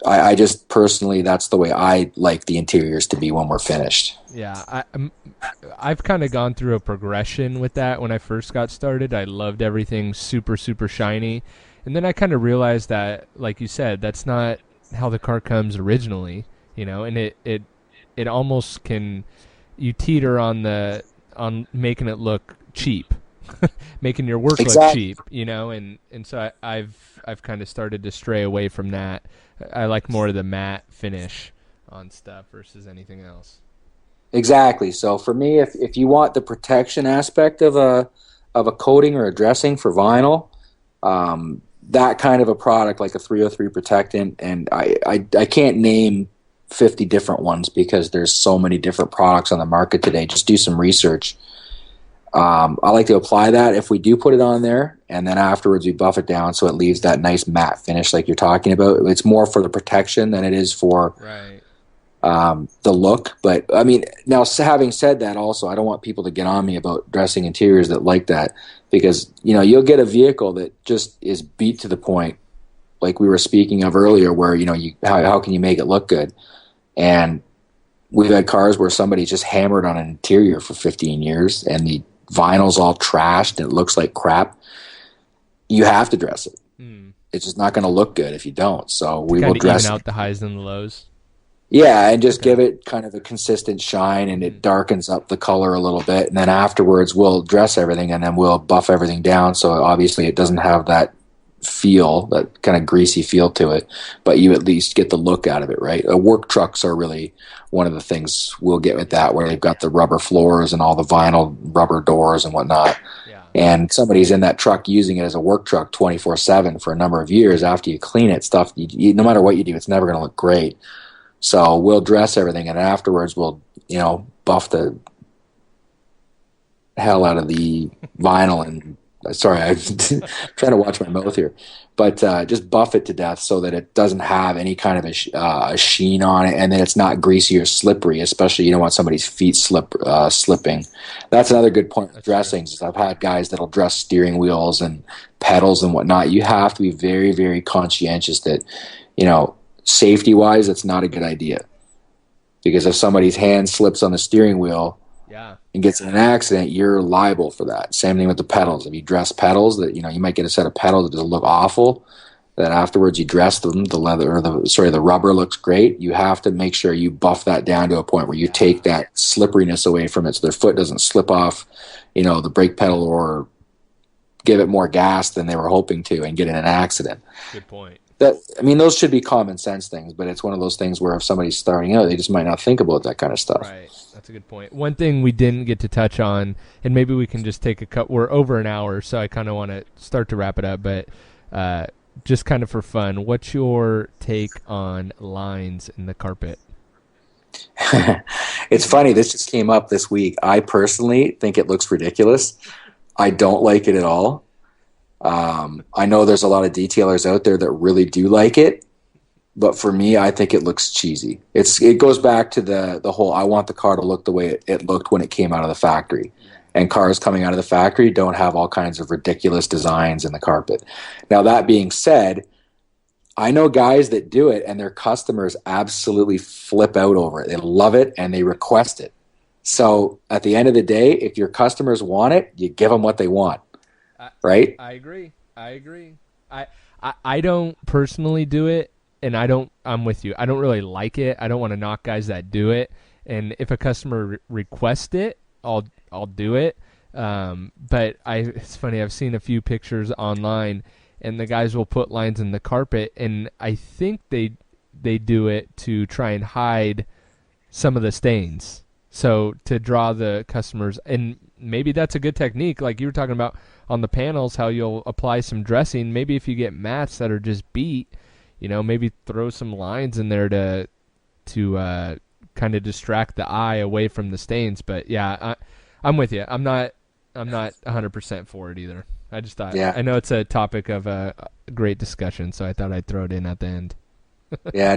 I just personally, that's the way I like the interiors to be when we're finished. Yeah, I've kind of gone through a progression with that. When I first got started, I loved everything super, super shiny. And then I kind of realized that, like you said, that's not how the car comes originally, and it almost can, you teeter on making it look cheap, making your work look cheap, and so I've kind of started to stray away from that. I like more of the matte finish on stuff versus anything else. Exactly. So for me, if you want the protection aspect of a coating or a dressing for vinyl, that kind of a product like a 303 protectant, and I can't name 50 different ones because there's so many different products on the market today. Just do some research. I like to apply that if we do put it on there, and then afterwards we buff it down so it leaves that nice matte finish like you're talking about. It's more for the protection than it is for the look. But I mean, now having said that, also I don't want people to get on me about dressing interiors that like that, because you'll get a vehicle that just is beat to the point, like we were speaking of earlier, where how can you make it look good? And we've had cars where somebody just hammered on an interior for 15 years and the vinyl's all trashed and it looks like crap. You have to dress it. It's just not going to look good if you don't. So we will dress even out the highs and the lows. Yeah, and just give it kind of a consistent shine, and it darkens up the color a little bit. And then afterwards we'll dress everything, and then we'll buff everything down so obviously it doesn't have that feel, that kind of greasy feel to it, but you at least get the look out of it, right? Work trucks are really one of the things we'll get with that, where they've got the rubber floors and all the vinyl rubber doors and whatnot. And somebody's in that truck using it as a work truck 24/7 for a number of years. After you clean it, no matter what you do, it's never going to look great. So we'll dress everything, and afterwards we'll buff the hell out of the vinyl. And sorry, I'm trying to watch my mouth here, but just buff it to death so that it doesn't have any kind of a sheen on it, and then it's not greasy or slippery. Especially you don't want somebody's feet slipping. That's another good point with dressings. Is I've had guys that'll dress steering wheels and pedals and whatnot. You have to be very, very conscientious that safety wise, it's not a good idea, because if somebody's hand slips on the steering wheel and gets in an accident, you're liable for that. Same thing with the pedals. If you dress pedals, that you might get a set of pedals that doesn't look awful, then afterwards you dress them, the leather or the rubber looks great. You have to make sure you buff that down to a point where you take that slipperiness away from it, so their foot doesn't slip off the brake pedal or give it more gas than they were hoping to and get in an accident. Good point. Those should be common sense things, but it's one of those things where if somebody's starting out, they just might not think about that kind of stuff. Right. That's a good point. One thing we didn't get to touch on, and maybe we can just take a cut. We're over an hour, so I kind of want to start to wrap it up, but just kind of for fun, what's your take on lines in the carpet? It's funny. This just came up this week. I personally think it looks ridiculous. I don't like it at all. I know there's a lot of detailers out there that really do like it, but for me, I think it looks cheesy. It goes back to the whole, I want the car to look the way it looked when it came out of the factory. And cars coming out of the factory don't have all kinds of ridiculous designs in the carpet. Now, that being said, I know guys that do it and their customers absolutely flip out over it. They love it and they request it. So at the end of the day, if your customers want it, you give them what they want. Right? I agree. I don't personally do it, and I'm with you. I don't really like it. I don't want to knock guys that do it. And if a customer requests it, I'll do it. But it's funny. I've seen a few pictures online, and the guys will put lines in the carpet, and I think they do it to try and hide some of the stains. So to draw the customers, and maybe that's a good technique, like you were talking about on the panels, how you'll apply some dressing. Maybe if you get mats that are just beat, maybe throw some lines in there to kind of distract the eye away from the stains. But yeah, I'm with you. I'm not 100% for it either. I just thought, Yeah. I know it's a topic of a great discussion, so I thought I'd throw it in at the end. Yeah,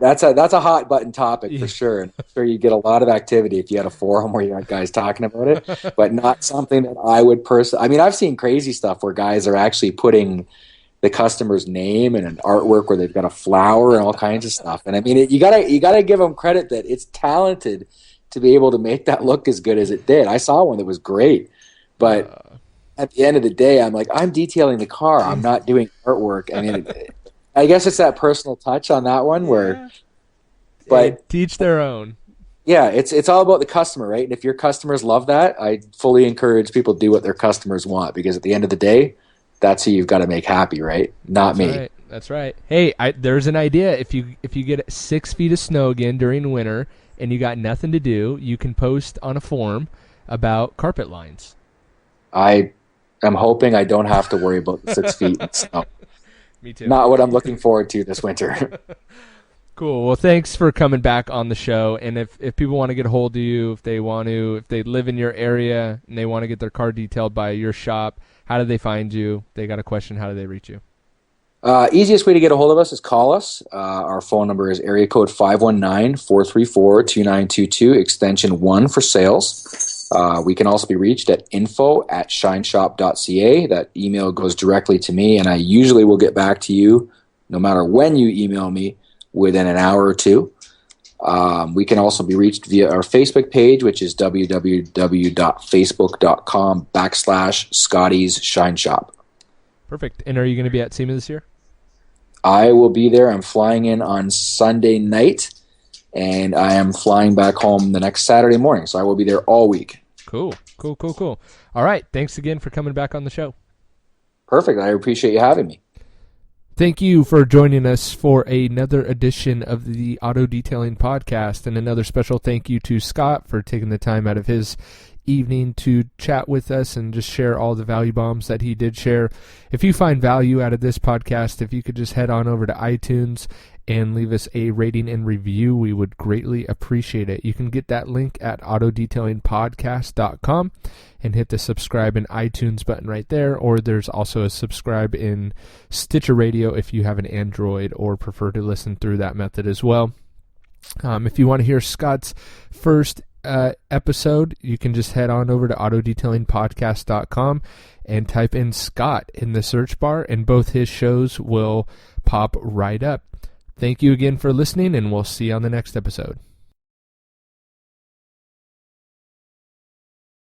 that's a hot button topic for sure. And I'm sure you get a lot of activity if you had a forum where you had guys talking about it, but not something that I would personally. I mean, I've seen crazy stuff where guys are actually putting the customer's name and an artwork where they've got a flower and all kinds of stuff. And I mean, you gotta give them credit that it's talented to be able to make that look as good as it did. I saw one that was great, but at the end of the day, I'm like, I'm detailing the car. I'm not doing artwork. I mean, I guess it's that personal touch on that one where, but teach their own. Yeah, it's all about the customer, right? And if your customers love that, I fully encourage people to do what their customers want, because at the end of the day, that's who you've got to make happy, right? Not me. Right. That's right. Hey, there's an idea. If you get 6 feet of snow again during winter and you got nothing to do, you can post on a forum about carpet lines. I am hoping I don't have to worry about the 6 feet of snow. Me too. Not what I'm looking forward to this winter. Cool. Well, thanks for coming back on the show. And if people want to get a hold of you, if they live in your area and they want to get their car detailed by your shop, how do they find you? They got a question, how do they reach you? Easiest way to get a hold of us is call us. Our phone number is area code 519-434-2922, extension 1 for sales. We can also be reached at info@shineshop.ca. That email goes directly to me, and I usually will get back to you, no matter when you email me, within an hour or two. We can also be reached via our Facebook page, which is www.facebook.com/Scotty's Shine Shop. Perfect. And are you going to be at SEMA this year? I will be there. I'm flying in on Sunday night, and I am flying back home the next Saturday morning, so I will be there all week. Cool. All right. Thanks again for coming back on the show. Perfect. I appreciate you having me. Thank you for joining us for another edition of the Auto Detailing Podcast, and another special thank you to Scott for taking the time out of his evening to chat with us and just share all the value bombs that he did share. If you find value out of this podcast, if you could just head on over to iTunes and leave us a rating and review, we would greatly appreciate it. You can get that link at autodetailingpodcast.com and hit the subscribe in iTunes button right there, or there's also a subscribe in Stitcher Radio if you have an Android or prefer to listen through that method as well. If you want to hear Scott's first episode, you can just head on over to autodetailingpodcast.com and type in Scott in the search bar, and both his shows will pop right up. Thank you again for listening, and we'll see you on the next episode.